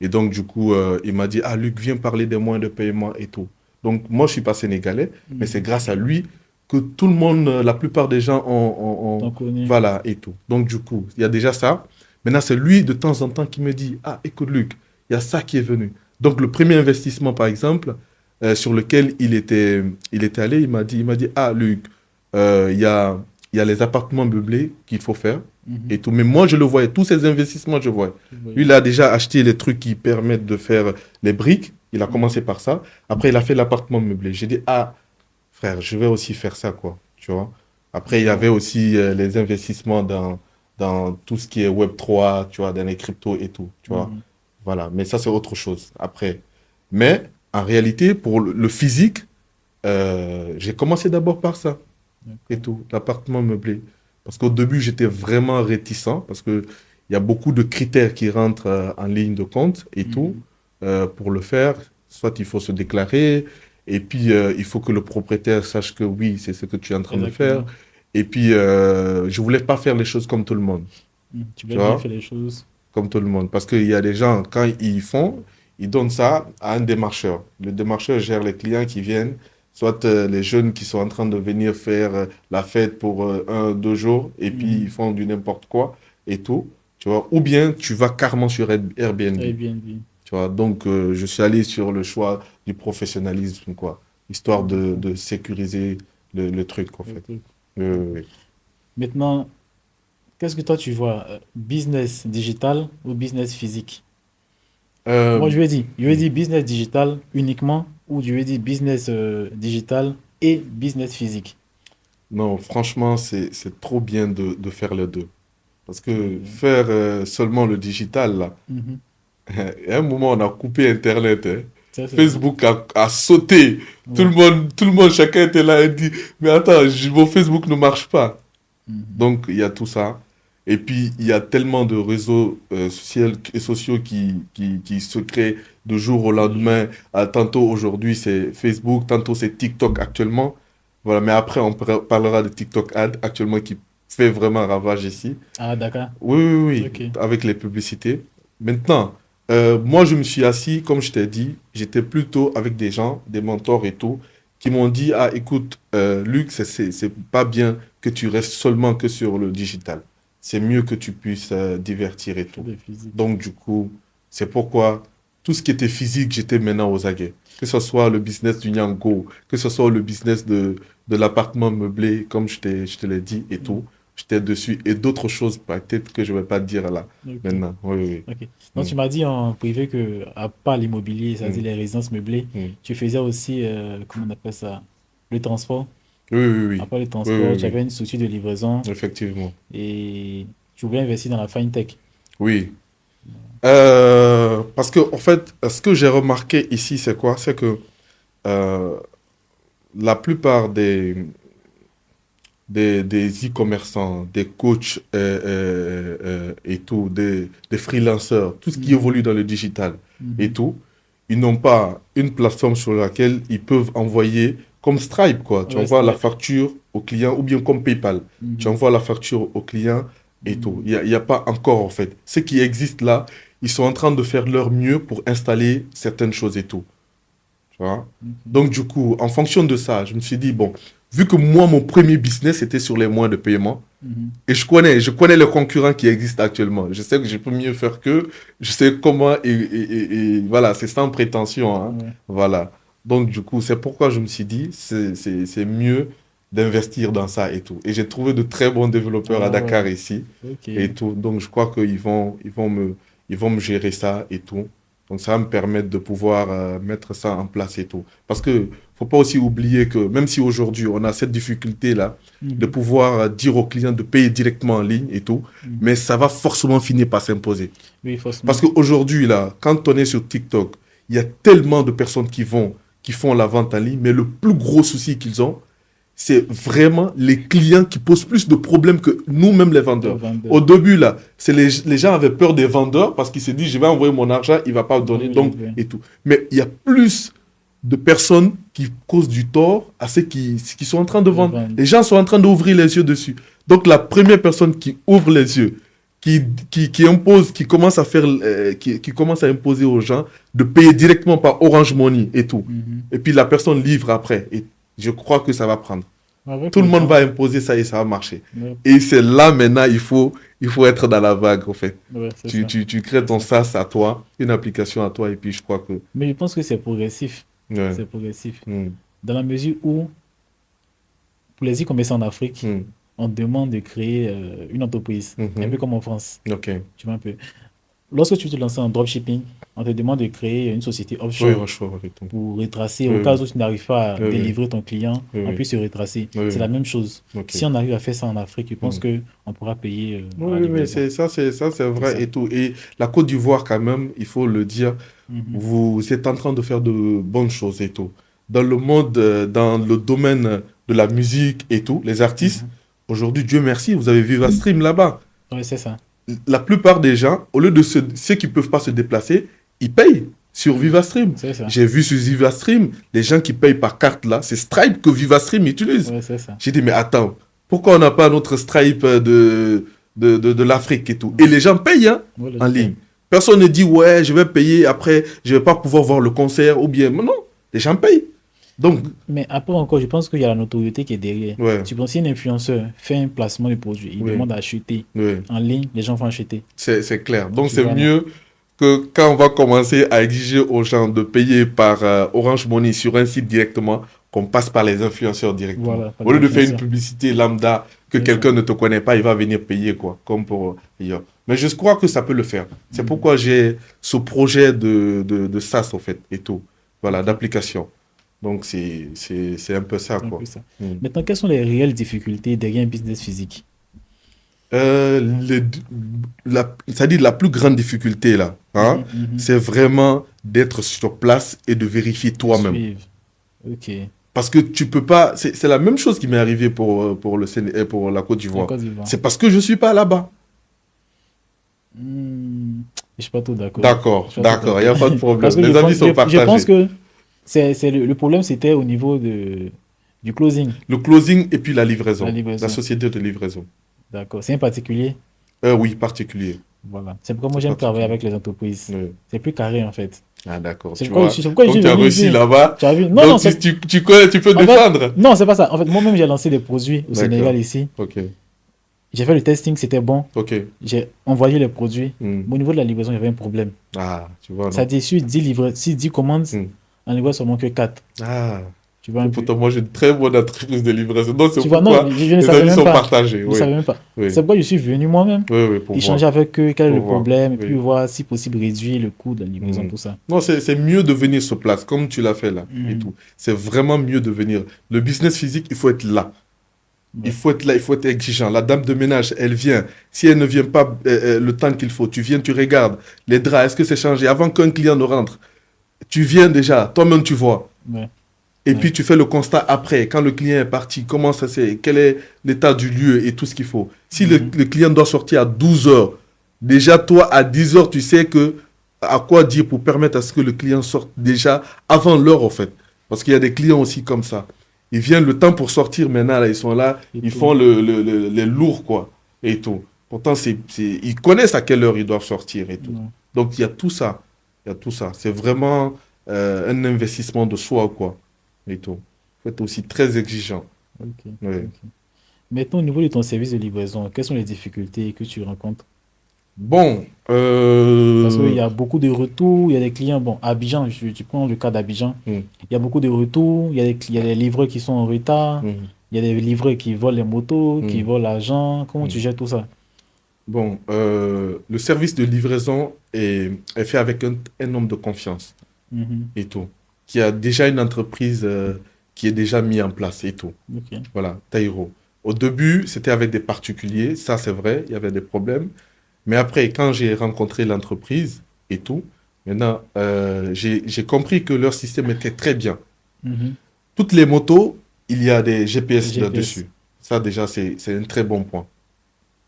Et donc, du coup, il m'a dit, ah, Luc, viens parler des moyens de paiement et tout. Donc, moi, je suis pas sénégalais, mais c'est
Mhm.
grâce à lui que tout le monde, la plupart des gens
T'en connais.
voilà, et tout. Donc, du coup, il y a déjà ça. Maintenant, c'est lui, de temps en temps, qui me dit, ah, écoute, Luc, il y a ça qui est venu. Donc, le premier investissement, par exemple, sur lequel il était allé, il m'a dit, ah, Luc, il y a les appartements meublés qu'il faut faire
Mhm.
et tout. Mais moi, je le voyais, tous ces investissements, je voyais.
Je
Lui,
voyais.
il a déjà acheté les trucs qui permettent de faire les briques. Il a
Mhm.
commencé par ça. Après, il a fait l'appartement meublé. J'ai dit, ah, frère, je vais aussi faire ça, quoi. Tu vois. Après, il y
Je vois.
avait aussi les investissements dans tout ce qui est Web3, tu vois, dans les cryptos et tout, tu vois.
Mhm.
Voilà. Mais ça, c'est autre chose après. Mais en réalité, pour le physique, j'ai commencé d'abord par ça et
D'accord.
tout, l'appartement meublé. Parce qu'au début, j'étais vraiment réticent parce que il y a beaucoup de critères qui rentrent en ligne de compte et tout.
Mhm.
Pour le faire, soit il faut se déclarer et puis il faut que le propriétaire sache que oui, c'est ce que tu es en train de faire.
Exactement.
Et puis, je voulais pas faire les choses comme tout le monde,
Mhm. Tu
tu
veux bien
vois,
faire les choses.
comme tout le monde. Parce qu'il y a des gens, quand ils font, ils donnent ça à un démarcheur. Le démarcheur gère les clients qui viennent, soit les jeunes qui sont en train de venir faire la fête pour 1, 2 jours, et puis ils
Mhm.
font du n'importe quoi et tout, tu vois. Ou bien tu vas carrément sur Airbnb.
Airbnb.
Tu vois, donc, je suis allé sur le choix du professionnalisme, quoi, histoire de sécuriser le truc, en fait.
Ok.
Oui.
Maintenant, qu'est-ce que toi tu vois? Business digital ou business physique?
Euh,
Moi, je vais dire business digital uniquement ou je vais dire business digital et business physique.
non, franchement, c'est trop bien de faire les deux. Parce que
Ok.
faire seulement le digital, là,
Mhm.
à un moment, on a coupé Internet, hein.
Ça, c'est vrai.
Facebook a sauté.
Ouais.
Tout le monde, chacun était là et dit, mais attends, mon Facebook ne marche pas.
Mhm.
Donc, il y a tout ça. Et puis, il y a tellement de réseaux sociaux qui se créent de jour au
De jour.
lendemain. Tantôt, aujourd'hui, c'est Facebook, tantôt, c'est TikTok actuellement. Voilà, mais après, on parlera de TikTok Ad actuellement qui fait vraiment ravage ici.
Ah, d'accord.
Oui, oui,
Ok.
oui, avec les publicités. Maintenant, moi, je me suis assis, comme je t'ai dit, j'étais plutôt avec des gens, des mentors et tout, qui m'ont dit, ah, écoute, Luc, c'est pas bien que tu restes seulement que sur le digital. C'est mieux que tu puisses divertir et
Faire
tout.
des physiques.
Donc, du coup, c'est pourquoi tout ce qui était physique, j'étais maintenant aux aguets. Que ce soit le business du Nyango, que ce soit le business de l'appartement meublé, comme je te l'ai dit et
Mm.
tout. J'étais dessus et d'autres choses peut-être que je ne vais pas dire là
Ok.
maintenant. Oui, oui.
Ok. Donc,
Oui.
tu m'as dit en privé que, à part l'immobilier, c'est-à-dire
Mm,
les résidences meublées,
mm, mm.
tu faisais aussi, comment on appelle ça, le transport.
Oui, oui, oui.
À part le
Oui,
transport,
oui,
tu
oui.
avais une structure de livraison
Effectivement.
et tu voulais investir dans la fintech.
Oui. Parce que, en fait, ce que j'ai remarqué ici, c'est quoi? C'est que euh, la plupart des e-commerçants, des coachs et tout, des freelancers, tout ce qui
Mhm.
évolue dans le digital et
Mhm.
tout, ils n'ont pas une plateforme sur laquelle ils peuvent envoyer comme Stripe, quoi. Tu
Ouais,
envoies la
Stripe.
facture au client ou bien comme PayPal. Tu
Mhm.
envoies la facture au client et tout.
Mhm.
Il y a pas encore, en fait. Ce qui existe là, ils sont en train de faire leur mieux pour installer certaines choses et tout. Tu vois?
Ok.
Donc, du coup, en fonction de ça, je me suis dit, bon, vu que moi, mon premier business était sur les moyens de paiement,
Mhm.
et je connais les concurrents qui existent actuellement. Je sais que je peux mieux faire qu'eux, je sais comment, et voilà, c'est sans prétention, hein.
Ouais.
Voilà. Donc, du coup, c'est pourquoi je me suis dit, c'est mieux d'investir dans ça et tout. Et j'ai trouvé de très bons développeurs à
Ah
Dakar
ouais.
ici
Ok.
et tout. Donc, je crois ils vont me gérer ça et tout. Donc, ça va me permettre de pouvoir mettre ça en place et tout. Parce que faut pas aussi oublier que même si aujourd'hui on a cette difficulté-là de
Mhm.
pouvoir dire aux clients de payer directement en ligne et tout,
Mhm.
mais ça va forcément finir par s'imposer.
Oui,
Parce
forcément.
qu'aujourd'hui, là, quand on est sur TikTok, il y a tellement de personnes qui font la vente en ligne, mais le plus gros souci qu'ils ont, c'est vraiment les clients qui posent plus de problèmes que nous-mêmes les
Les
vendeurs. Au
vendeurs.
début, là, les gens avaient peur des vendeurs parce qu'ils se disent, je vais envoyer mon argent, il ne va pas
On
donner,
veut
donc,
livrer.
et tout. Mais il y a plus de personnes qui causent du tort à ceux qui sont en train de
Les
vendre.
vendre.
Les gens sont en train d'ouvrir les yeux dessus. Donc, la première personne qui ouvre les yeux, qui impose, qui commence à faire, qui commence à imposer aux gens de payer directement par Orange Money et tout.
Mhm.
Et puis la personne livre après. Et je crois que ça va prendre.
Avec
Tout le
le
monde
temps.
va imposer ça et ça va marcher.
Ouais,
Et c'est là maintenant, il faut être dans la vague, en fait.
ouais, c'est ça.
Tu crées
C'est
ton
ça.
SaaS à toi, une application à toi, et puis je crois que...
Mais je pense que c'est progressif.
Ouais.
C'est progressif.
Hmm,
Dans la mesure où, pour les e-commerçants en Afrique,
hmm,
on demande de créer une entreprise, un peu
mhm.
comme en France.
Ok.
Tu vois un peu. Lorsque tu veux te lancer en dropshipping, on te demande de créer une société
Oui,
offshore
Rochefort, avec tout.
pour retracer, au
Oui,
cas
oui,
où tu n'arrives pas à
oui, oui,
délivrer ton client,
oui,
on
oui,
puisse se retracer.
oui,
C'est la
oui.
même chose.
Ok.
Si on arrive à faire ça en Afrique, je pense
Hmm.
que on pourra payer à
Oui,
la
oui, mais
livraison.
ça, c'est
C'est
vrai
ça.
et tout. Et la Côte d'Ivoire, quand même, il faut le dire,
Mhm.
vous êtes en train de faire de bonnes choses et tout. Dans le monde, dans le domaine de la musique et tout, les artistes,
Mhm.
aujourd'hui, Dieu merci, vous avez Viva Stream là-bas.
Ouais, c'est ça.
La plupart des gens, au lieu de ceux qui ne peuvent pas se déplacer, ils payent sur
Mhm.
VivaStream.
C'est ça.
J'ai vu sur VivaStream, les gens qui payent par carte là, c'est Stripe que VivaStream utilise.
Ouais, c'est ça.
J'ai dit, mais attends, pourquoi on n'a pas notre Stripe de l'Afrique et tout? Et
Mhm.
les gens payent hein,
Ouais, les
en
gens
ligne.
payent.
Personne ne dit, ouais, je vais payer, après, je ne vais pas pouvoir voir le concert, ou bien, mais non, les gens payent. Donc,
Mais après encore, je pense qu'il y a la notoriété qui est derrière.
ouais,
Tu penses si un influenceur fait un placement de produit, il
oui,
demande à acheter
oui,
en ligne, les gens vont acheter.
c'est clair. Donc,
Tu
c'est
vois, non?
mieux que quand on va commencer à exiger aux gens de payer par Orange Money sur un site directement, qu'on passe par les influenceurs directement.
Voilà, pas
Au
de
lieu de faire une
influenceurs.
publicité lambda que
C'est ça.
quelqu'un ne te connaît pas, il va venir payer, quoi, comme pour ailleurs. Mais je crois que ça peut le faire. C'est
Mhm.
pourquoi j'ai ce projet de SaaS, en fait, et tout. Voilà,
Ok,
d'application. Donc, c'est un peu ça,
c'est un
quoi.
peu ça.
Mm.
Maintenant, quelles sont les réelles difficultés derrière un business physique?
Euh, les- C'est-à-dire la plus grande difficulté là, hein,
Mhm, mhm.
c'est vraiment d'être sur place et de vérifier
De
toi-même.
suivre. Ok.
Parce que tu peux pas. C'est la même chose qui m'est arrivé pour pour la Côte
La
d'Ivoire.
Côte d'Ivoire.
C'est parce que je suis pas là-bas.
Hmm, je suis pas tout d'accord.
D'accord,
Je suis pas tout
d'accord, il n'y a
d'accord.
pas de
Parce
problème.
que
Les avis sont
je pense
partagés.
que le problème, c'était au niveau du closing,
Le closing et puis la
la
livraison, la
livraison.
société de livraison.
D'accord. C'est un particulier.
Oui, particulier.
Voilà. C'est pourquoi moi
C'est
j'aime travailler
particulier.
avec les entreprises.
Oui.
C'est plus carré en fait.
Ah, d'accord, tu vois.
C'est pourquoi je
Comme
suis
tu as
venu
réussi
ici.
là-bas,
Tu as vu? Non, non,
donc tu peux
en fait,
défendre.
non, c'est pas ça. En fait, moi-même, j'ai lancé des produits au Sénégal
D'accord.
ici.
Ok,
J'ai fait le testing, c'était bon.
ok.
J'ai envoyé les produits.
Hmm.
Mais au niveau de la livraison, il y avait un problème.
Ah, tu vois,
Ça
non.
dit sur 10 si 10 commandes,
Hmm.
on livre seulement que 4.
Ah,
Tu vois un peu.
pourtant, moi, j'ai une très bonne entreprise de livraison. Donc, c'est
Tu vois, non,
pourquoi
je ne
les
savais
avis
même
sont
pas.
partagés.
Je ne
Oui,
savais même pas.
oui,
C'est pourquoi je suis venu moi-même,
oui, oui, pour
échanger
voir.
avec eux, quel est
Pour
le
voir.
problème, et puis
Oui.
voir si possible réduire le coût de la livraison,
Hmm.
tout ça.
Non, c'est mieux de venir sur place, comme tu l'as fait là, et
Mhm.
tout. C'est vraiment mieux de venir. Le business physique, il faut être là. Il
Ouais.
faut être là, il faut être exigeant. La dame de ménage, elle vient. Si elle ne vient pas le temps qu'il faut, tu viens, tu regardes les draps, est-ce que c'est changé? Avant qu'un client ne rentre, tu viens déjà, toi-même tu vois.
Ouais.
Et
Ouais.
puis tu fais le constat après, quand le client est parti, comment ça c'est, quel est l'état du lieu et tout ce qu'il faut. Si
Mhm.
le client doit sortir à 12 heures, déjà toi à 10 heures, tu sais que à quoi dire pour permettre à ce que le client sorte déjà avant l'heure en fait. Parce qu'il y a des clients aussi comme ça. Ils viennent le temps pour sortir maintenant, là, ils sont là,
Et
ils
tout.
font les lourds quoi et tout. Pourtant, ils connaissent à quelle heure ils doivent sortir et tout.
Ouais.
Donc il y a tout ça. Il y a tout ça. C'est vraiment un investissement de soi quoi et tout. Il faut être aussi très exigeant.
Ok.
Oui.
Ok. Maintenant, au niveau de ton service de livraison, quelles sont les difficultés que tu rencontres?
Bon,
Parce qu'il y a beaucoup de retours, il y a des clients, bon, à Abidjan, tu prends le cas d'Abidjan,
hmm,
il y a beaucoup de retours, il y a des livreurs qui sont en retard,
hmm,
il y a des livreurs qui volent les motos, qui
hmm,
volent l'argent. Comment tu
hmm.
gères tout ça?
Bon, le service de livraison est fait avec un homme de confiance
Mhm.
et tout, qui a déjà une entreprise qui est déjà mise en place et tout.
Ok.
Voilà, Taïro. Au début, c'était avec des particuliers, ça c'est vrai, il y avait des problèmes. Mais après, quand j'ai rencontré l'entreprise et tout, maintenant, j'ai compris que leur système était très bien.
Mhm.
Toutes les motos, il y a des
Le
GPS
GPS.
là-dessus. Ça déjà, c'est un très bon point,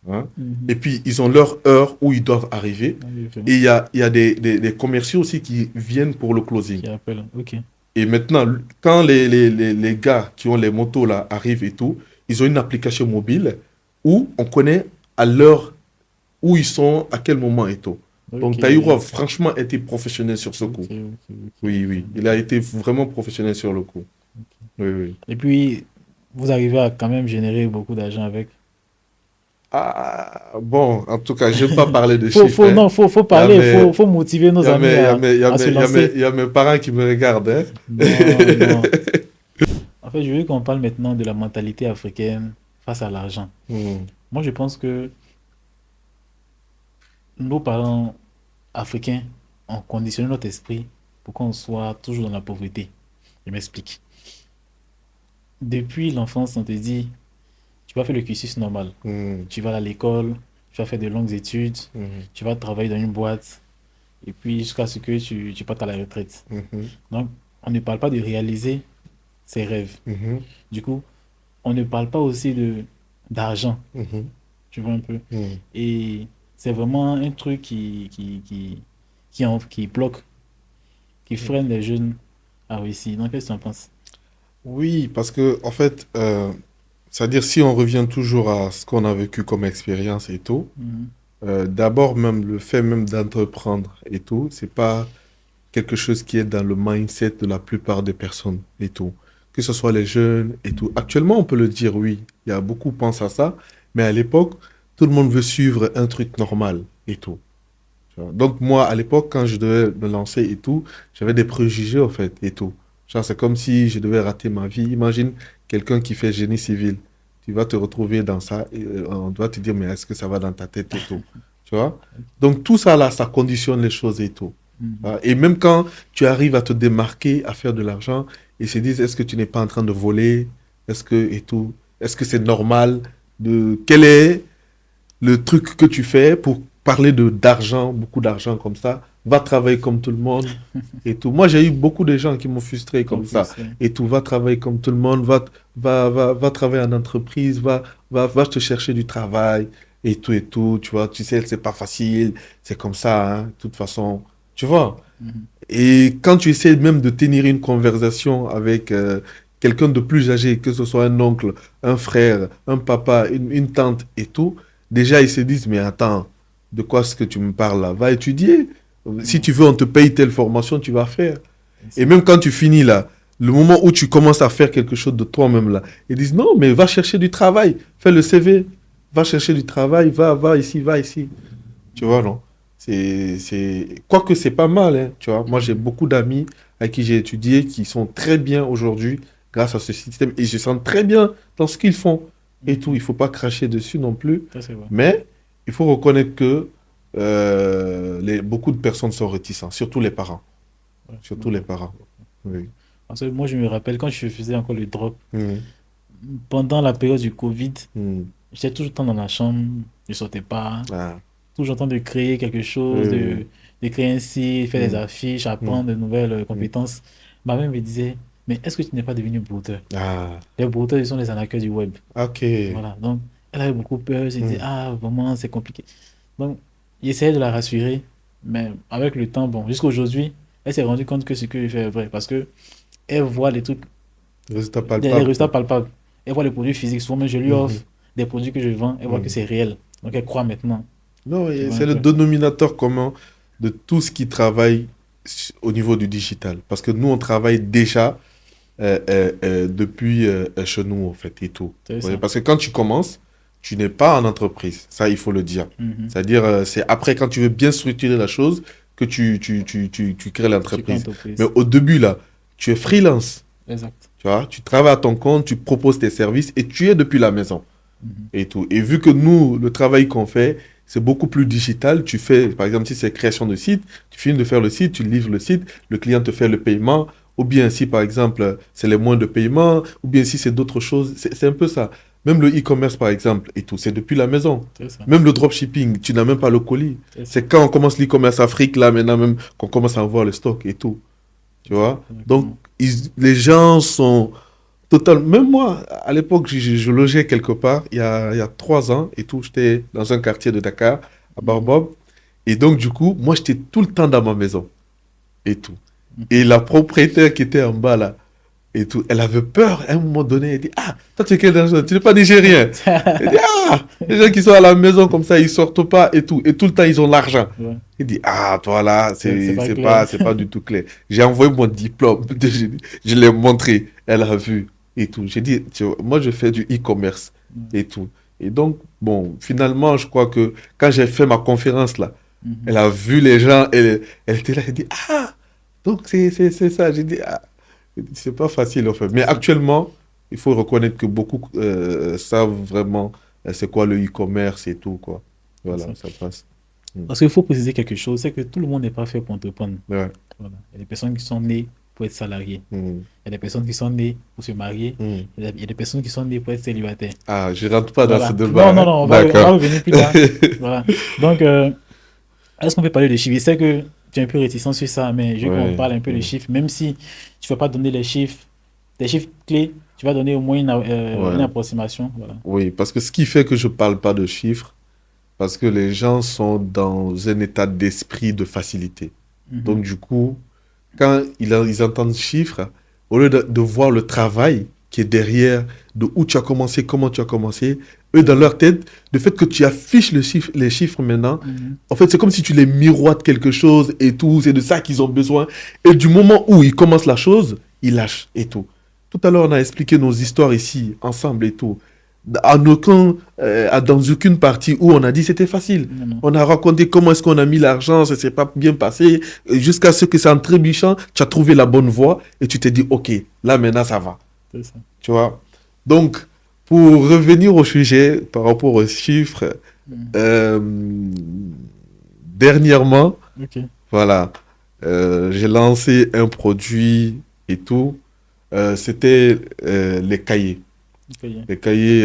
hein.
Mhm.
Et puis, ils ont leur heure où ils doivent arriver.
Ah oui, ok.
Et il y a des commerciaux aussi qui viennent pour le closing.
Qui appelle. Ok.
Et maintenant, quand les gars qui ont les motos là arrivent et tout, ils ont une application mobile où on connaît à l'heure où ils sont, à quel moment et tout. Donc,
Ok.
Taïro a franchement été professionnel sur ce
Ok,
coup.
ok.
Oui, oui. Il a été vraiment professionnel sur le coup. Oui, oui.
Et puis, vous arrivez à quand même générer beaucoup d'argent avec.
Ah, bon, en tout cas, je n'aime pas parler de chiffres, hein.
Non, faut
Il y a
parler,
mes,
faut motiver nos
il y a
amis
mes, il y a mes, il y a
à se
mes, il y a mes,
lancer.
il y a mes parents qui me regardent, hein.
Non, non. En fait, je veux qu'on parle maintenant de la mentalité africaine face à l'argent.
Hmm.
Moi, je pense que nos parents africains ont conditionné notre esprit pour qu'on soit toujours dans la pauvreté. Je m'explique. Depuis l'enfance, on te dit, tu vas faire le cursus normal.
Hmm.
Tu vas à l'école, tu vas faire de longues études,
Hmm.
tu vas travailler dans une boîte, et puis jusqu'à ce que tu partes à la retraite.
Mhm.
Donc, on ne parle pas de réaliser ses rêves.
Mhm.
Du coup, on ne parle pas aussi de d'argent,
Mhm.
tu vois un peu.
Hmm.
Et c'est vraiment un truc qui bloque, qui freine les jeunes à réussir. Donc, qu'est-ce que tu en penses?
Oui, parce que, en fait, c'est-à-dire si on revient toujours à ce qu'on a vécu comme expérience et tout,
Mhm.
d'abord même le fait même d'entreprendre et tout, c'est pas quelque chose qui est dans le mindset de la plupart des personnes et tout. Que ce soit les jeunes et tout. Actuellement, on peut le dire, oui, il y a beaucoup qui pensent à ça, mais à l'époque, tout le monde veut suivre un truc normal et tout. Tu Tu vois. Donc, moi, à l'époque, quand je devais me lancer et tout, j'avais des préjugés, en fait, et tout. Genre, c'est comme si je devais rater ma vie. Imagine quelqu'un qui fait génie civil. Tu vas te retrouver dans ça et on doit te dire, mais est-ce que ça va dans ta tête et tout. Tu vois? Donc, tout ça, là, ça conditionne les choses et tout.
Mhm.
Et même quand tu arrives à te démarquer, à faire de l'argent, ils se disent, est-ce que tu n'es pas en train de voler? Est-ce que, et tout. Est-ce que c'est normal de... Quel est le truc que tu fais pour parler de d'argent, beaucoup d'argent comme ça, va travailler comme tout le monde et tout. Moi, j'ai eu beaucoup de gens qui m'ont frustré
En
comme ça
plus,
et tout. Va travailler comme tout le monde, va travailler en entreprise, va te chercher du travail et tout. Tu vois, tu sais, c'est pas facile, c'est comme ça, hein, de toute façon, tu vois.
mhm.
Et quand tu essaies même de tenir une conversation avec quelqu'un de plus âgé, que ce soit un oncle, un frère, un papa, une tante et tout, déjà ils se disent, mais attends, de quoi est-ce que tu me parles là? Va étudier. Si
Ouais,
tu veux, on te paye telle formation, tu vas faire.
c'est
Et
ça.
même quand tu finis là, le moment où tu commences à faire quelque chose de toi-même là, ils disent, non, mais va chercher du travail, fais le CV, va chercher du travail, va ici, va ici. Tu vois, non? Quoique c'est pas mal, hein, tu vois. Moi, j'ai
Mhm.
beaucoup d'amis avec qui j'ai étudié qui sont très bien aujourd'hui grâce à ce système et ils se sentent très bien dans ce qu'ils font et tout.
Mhm.
Il faut pas cracher dessus non plus,
Ça, c'est vrai.
mais il faut reconnaître que beaucoup de personnes sont réticentes, surtout les parents.
Ouais,
Surtout les
d'accord.
parents. Oui.
Parce que moi, je me rappelle quand je faisais encore le drop,
Mhm.
pendant la période du Covid,
Mhm.
j'étais tout le temps dans la chambre, je sortais pas,
Ah,
toujours en train de créer quelque chose,
oui,
de créer un site, faire des
oui.
affiches,
Mhm.
apprendre de nouvelles
Mhm.
compétences. Ma mère me disait, mais est-ce que tu n'es pas devenu brouteur?
Ah,
Les brouteurs, ils sont les arnaqueurs du web.
ok.
Voilà. Donc, elle avait beaucoup peur. Elle se disait,
Mhm.
ah, vraiment, c'est compliqué. Donc, j'essayais de la rassurer. Mais avec le temps, bon, jusqu'à aujourd'hui, elle s'est rendue compte que ce que je fais est vrai. Parce que elle voit les trucs,
Résultat
les
palpable,
résultats
quoi.
palpables. Elle voit les produits physiques. Souvent, même, je lui
Mhm.
offre des produits que je vends. Elle voit que
Mhm.
c'est réel. Donc, elle croit maintenant.
Non,
Tu
et
vois un
c'est le
peu.
dénominateur commun de tout ce qui travaille au niveau du digital. Parce que nous, on travaille déjà depuis chez nous, en fait, et tout.
C'est
Ouais,
ça.
parce que quand tu commences, tu n'es pas en entreprise. Ça, il faut le dire.
Mhm.
C'est-à-dire, c'est après, quand tu veux bien structurer la chose, que tu crées
Tu crées une
l'entreprise. Mais
entreprise.
au début, là, tu es freelance.
Exact.
Tu vois, tu travailles à ton compte, tu proposes tes services et tu es depuis la maison
Mhm.
et tout. Et vu que nous, le travail qu'on fait, c'est beaucoup plus digital. Tu fais, par exemple, si c'est création de site, tu finis de faire le site, tu livres le site, le client te fait le paiement. Ou bien si, par exemple, c'est les moyens de paiement, ou bien si c'est d'autres choses. C'est un peu ça. Même le e-commerce, par exemple, et tout, c'est depuis la maison.
C'est ça.
Même le dropshipping, tu n'as même pas le colis.
C'est ça.
C'est quand on commence l'e-commerce Afrique, là, maintenant même, qu'on commence à avoir le stock et tout. Tu
C'est ça.
vois? Donc,
Exactement.
les gens sont total. Même moi, à l'époque, je logeais quelque part, il y a 3 ans et tout. J'étais dans un quartier de Dakar, à
Mhm.
Baobab. Et donc, du coup, moi, j'étais tout le temps dans ma maison et tout. Et
Mhm.
la propriétaire qui était en bas là, et tout, elle avait peur. À un moment donné, elle dit, ah, toi, tu es quel nation? Tu n'es pas nigérien. Elle dit, ah, les gens qui sont à la maison comme ça, ils sortent pas et tout. Et tout le temps, ils ont l'argent.
Ouais.
Il dit, ah, toi là,
C'est
c'est
pas
c'est
clair.
pas, c'est pas du tout clair. J'ai envoyé mon diplôme, je l'ai montré, elle a vu et tout. J'ai dit, tu vois, moi je fais du e-commerce et tout. Et donc, bon, finalement, je crois que quand j'ai fait ma conférence là, elle
Mhm.
a vu les gens, elle était là, elle dit, ah, donc c'est ça. J'ai dit, ah, c'est pas facile en fait.
C'est
Mais
ça.
actuellement, il faut reconnaître que beaucoup savent vraiment c'est quoi le e-commerce et tout, quoi.
C'est
Voilà,
ça.
ça passe. Mm.
Parce qu'il faut préciser quelque chose, c'est que tout le monde n'est pas fait pour entreprendre.
Ouais.
Voilà. Il y a des personnes qui sont nées pour être salariées.
Mm.
Il y a des personnes qui sont nées pour se marier.
Mm.
Il y a des personnes qui sont nées pour être célibataires.
Ah, je rentre pas dans ce
Voilà. Non,
débat,
non,
hein.
non, on va
D'accord.
revenir plus tard. Voilà. Donc, est-ce qu'on peut parler de chiffres? Je sais que tu es un peu réticent sur ça, mais je veux qu'on
Ouais,
parle un peu de
mm,
chiffres, même si tu ne vas pas donner les chiffres, des chiffres clés, tu vas donner au moins une
ouais.
approximation. Voilà.
Oui, parce que ce qui fait que je parle pas de chiffres, parce que les gens sont dans un état d'esprit de facilité.
Mhm.
Donc, du coup, quand ils entendent chiffres, au lieu de voir le travail qui est derrière, de où tu as commencé, comment tu as commencé, eux, dans leur tête, le fait que tu affiches les chiffres maintenant,
Mhm.
en fait, c'est comme si tu les miroites quelque chose et tout, c'est de ça qu'ils ont besoin. Et du moment où ils commencent la chose, ils lâchent et tout. Tout à l'heure, on a expliqué nos histoires ici, ensemble et tout. dans aucune partie où on a dit c'était facile.
Non, non.
On a raconté comment est-ce qu'on a mis l'argent, ça s'est pas bien passé, jusqu'à ce que c'est en trébuchant, tu as trouvé la bonne voie et tu t'es dit, ok, là maintenant ça va.
C'est ça.
Tu vois? Donc, pour revenir au sujet par rapport aux chiffres,
Mm.
euh, dernièrement,
Ok.
voilà, j'ai lancé un produit et tout. C'était les cahiers.
Ok, yeah.
Les cahiers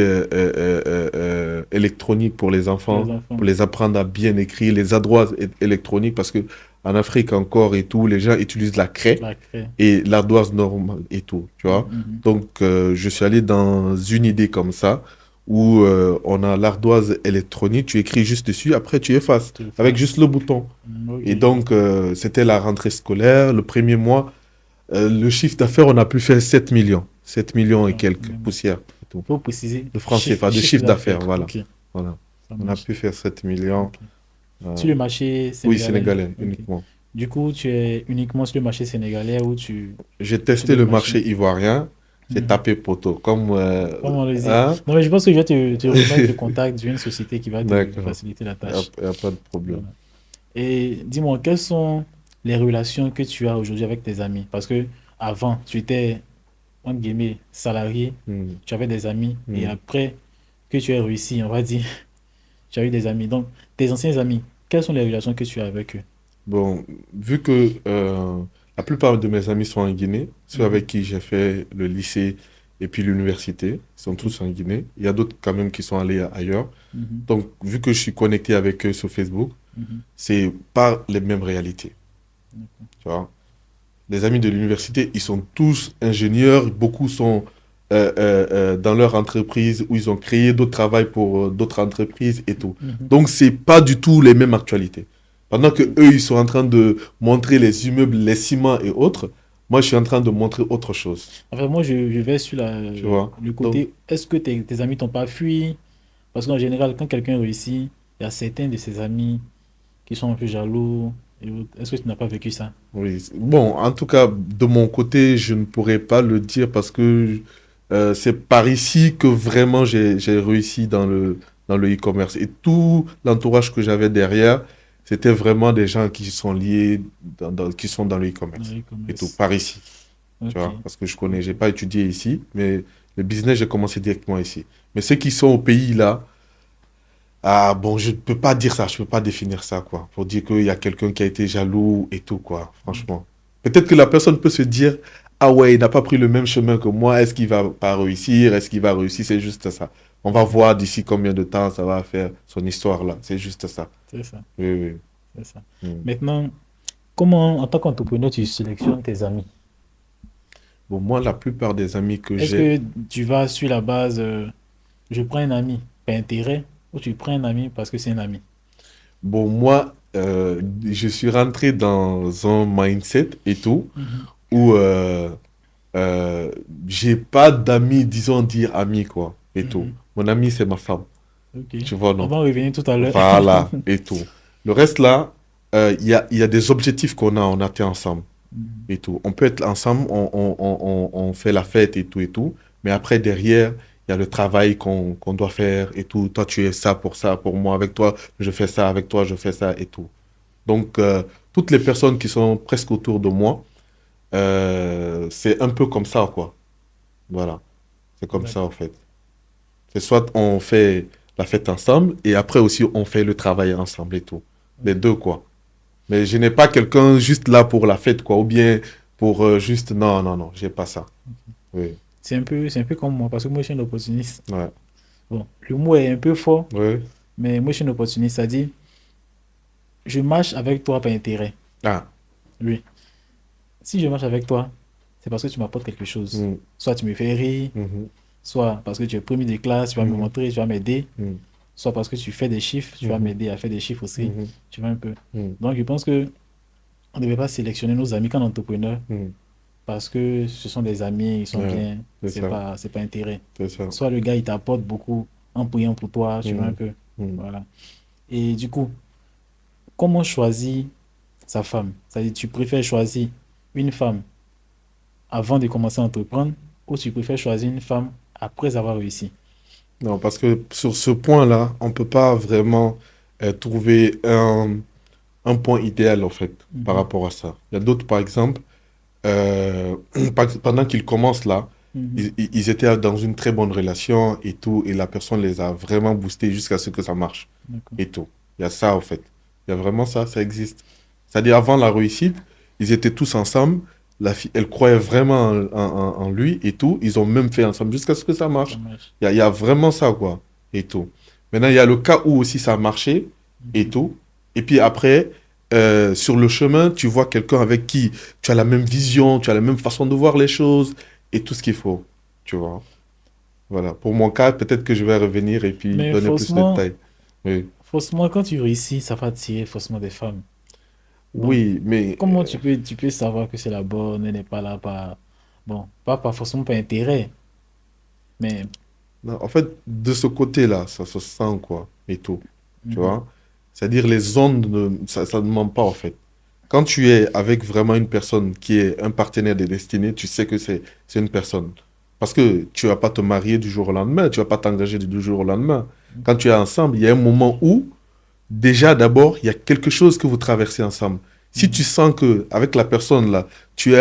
électroniques pour les
Pour
enfants,
les enfants.
pour les apprendre à bien écrire, les ardoises électroniques, parce que en Afrique encore et tout, les gens utilisent la craie
La craie.
et l'ardoise normale et tout, tu vois.
Mhm.
Donc, je suis allé dans une idée comme ça, où on a l'ardoise électronique, tu écris juste dessus, après tu effaces,
Tu le
avec
fais.
juste le bouton.
Ok.
Et donc, c'était la rentrée scolaire, le premier mois, le chiffre d'affaires, on a pu faire 7 millions. 7 millions et
Ah,
quelques
même.
poussières. Et tout.
Faut préciser.
De francs CFA, de chiffre d'affaires, voilà.
Ok,
Voilà.
ça
On a
marche.
pu faire 7 millions.
Ok.
euh,
Sur le marché
oui,
sénégalais.
sénégalais,
Ok.
uniquement.
Du coup, tu es uniquement sur le marché sénégalais ou tu
J'ai
sur
testé
d'autres
le
marchés?
marché ivoirien, j'ai
Mhm.
tapé poteau. Comme.
Comment on le dit?
Hein?
Non, mais je pense que je vais te remettre le contact d'une société qui va te
D'accord.
faciliter la
Il n'y a,
tâche.
y a pas de problème.
Voilà. Et dis-moi, quelles sont les relations que tu as aujourd'hui avec tes amis? Parce que avant, tu étais, entre guillemets, salarié,
Hmm,
tu avais des amis, et
hmm.
après que tu aies réussi, on va dire, tu as eu des amis. Donc, tes anciens amis, quelles sont les relations que tu as avec eux?
Bon, vu que la plupart de mes amis sont en Guinée, ceux
Mhm.
avec qui j'ai fait le lycée et puis l'université, ils sont
Ok.
tous en Guinée. Il y a d'autres quand même qui sont allés ailleurs.
Mhm.
Donc, vu que je suis connecté avec eux sur Facebook,
Mhm.
c'est pas les mêmes réalités.
D'accord.
Tu vois? Les amis de l'université, ils sont tous ingénieurs, beaucoup sont dans leur entreprise où ils ont créé d'autres travails pour d'autres entreprises et tout.
Mhm.
Donc, c'est pas du tout les mêmes actualités. Pendant que
Ok.
eux, ils sont en train de montrer les immeubles, les ciments et autres, moi, je suis en train de montrer autre chose.
Enfin, moi, je vais sur
Tu vois?
le
Donc,
côté, est-ce que tes amis t'ont pas fui? Parce qu'en général, quand quelqu'un réussit, il y a certains de ses amis qui sont un peu jaloux et autres. Est-ce que tu n'as pas vécu ça?
oui. Bon, en tout cas, de mon côté, je ne pourrais pas le dire parce que c'est par ici que vraiment j'ai réussi dans le e-commerce. Et tout l'entourage que j'avais derrière, c'était vraiment des gens qui sont liés, qui sont dans le
Dans
e-commerce. Et tout,
l'e-commerce.
par ici, tu
Ok.
vois. Parce que je connais,
Ok.
j'ai pas étudié ici, mais le business, j'ai commencé directement ici. Mais ceux qui sont au pays là, ah bon, je ne peux pas dire ça, je ne peux pas définir ça, quoi. Pour dire qu'il y a quelqu'un qui a été jaloux et tout, quoi, franchement. Peut-être que la personne peut se dire, ah ouais, il n'a pas pris le même chemin que moi, est-ce qu'il va pas réussir, est-ce qu'il va réussir, c'est juste ça. On va voir d'ici combien de temps ça va faire son histoire là, c'est juste ça.
C'est ça.
Oui, oui.
C'est ça.
Hmm.
Maintenant, comment, en tant qu'entrepreneur, tu sélectionnes tes amis?
Bon, moi, la plupart des amis que
Est-ce
j'ai,
que tu vas sur la base, je prends un ami par intérêt ou tu prends un ami parce que c'est un ami?
bon, moi, je suis rentré dans un mindset et tout,
Mhm.
où Euh, j'ai pas d'amis, disons dire amis, quoi, et tout.
Mhm.
Mon ami, c'est ma femme,
Ok.
tu vois,
On
non?
va en revenir tout à l'heure.
Voilà, et tout. Le reste, là, il y a des objectifs qu'on a, on atteint ensemble,
Mhm.
et tout. On peut être ensemble, on fait la fête et tout, mais après, derrière, il y a le travail qu'on doit faire et tout. Toi, tu es ça, pour moi, avec toi, je fais ça, avec toi, je fais ça et tout. Donc, toutes les personnes qui sont presque autour de moi, c'est un peu comme ça, quoi. Voilà. C'est comme ça, en
D'accord.
fait. C'est soit on fait la fête ensemble et après aussi on fait le travail ensemble et tout. Les
Ok.
deux, quoi. Mais je n'ai pas quelqu'un juste là pour la fête, quoi. Ou bien pour juste. Non, non, non, j'ai pas ça. Oui.
C'est un peu comme moi, parce que moi, je suis un opportuniste.
Ouais.
Bon, le mot est un peu fort,
Oui.
mais moi, je suis un opportuniste. C'est-à-dire, je marche avec toi par intérêt.
Ah.
Oui. Si je marche avec toi, c'est parce que tu m'apportes quelque chose.
Mm,
Soit tu me fais rire,
mhm,
soit parce que tu es premier de classe, tu vas me
mhm,
montrer, tu vas m'aider.
mm,
Soit parce que tu fais des chiffres, tu vas
mhm,
m'aider à faire des chiffres aussi.
mhm,
Tu vois un peu.
mm,
Donc, je pense que on ne devait pas sélectionner nos amis comme entrepreneurs
mm.
parce que ce sont des amis, ils sont
Ouais,
bien,
c'est ça.
c'est pas intérêt.
C'est ça.
Soit le gars, il t'apporte beaucoup en priant pour toi, tu vois un
Mm,
peu.
mm.
Voilà. Et du coup, comment choisir sa femme? C'est-à-dire, tu préfères choisir une femme avant de commencer à entreprendre ou tu préfères choisir une femme après avoir réussi?
Non, parce que sur ce point-là, on ne peut pas vraiment trouver un point idéal, en fait, par
Mhm,
rapport à ça. Il y a d'autres, par exemple, euh, pendant qu'ils commencent là,
mhm,
ils étaient dans une très bonne relation et tout, et la personne les a vraiment boostés jusqu'à ce que ça marche
d'accord.
et tout. Il y a ça, en fait. Il y a vraiment ça, ça existe. C'est-à-dire, avant la réussite, ils étaient tous ensemble, la fille, elle croyait vraiment en lui et tout, ils ont même fait ensemble jusqu'à ce que ça
Ça
marche.
marche.
Il y a vraiment ça, quoi, et tout. Maintenant, il y a le cas où aussi ça a marché et
Mhm.
tout, et puis après, sur le chemin, tu vois quelqu'un avec qui tu as la même vision, tu as la même façon de voir les choses et tout ce qu'il faut, tu vois. Voilà. Pour mon cas, peut-être que je vais revenir et puis
Mais
donner plus de
faussement,
détails. Oui,
faussement, quand tu réussis, ça va attirer faussement des femmes. Donc,
oui, mais
comment tu peux savoir que c'est la bonne, elle n'est pas là par, bon, pas forcément par intérêt, mais,
non, en fait, de ce côté-là, ça se sent, quoi, et tout, tu
mhm,
vois. C'est-à-dire, les ondes, ça ne ment pas, en fait. Quand tu es avec vraiment une personne qui est un partenaire de destinée, tu sais que c'est une personne. Parce que tu vas pas te marier du jour au lendemain, tu vas pas t'engager du jour au lendemain. Quand tu es ensemble, il y a un moment où déjà, d'abord, il y a quelque chose que vous traversez ensemble. Si tu
mhm,
sens que avec la personne là, tu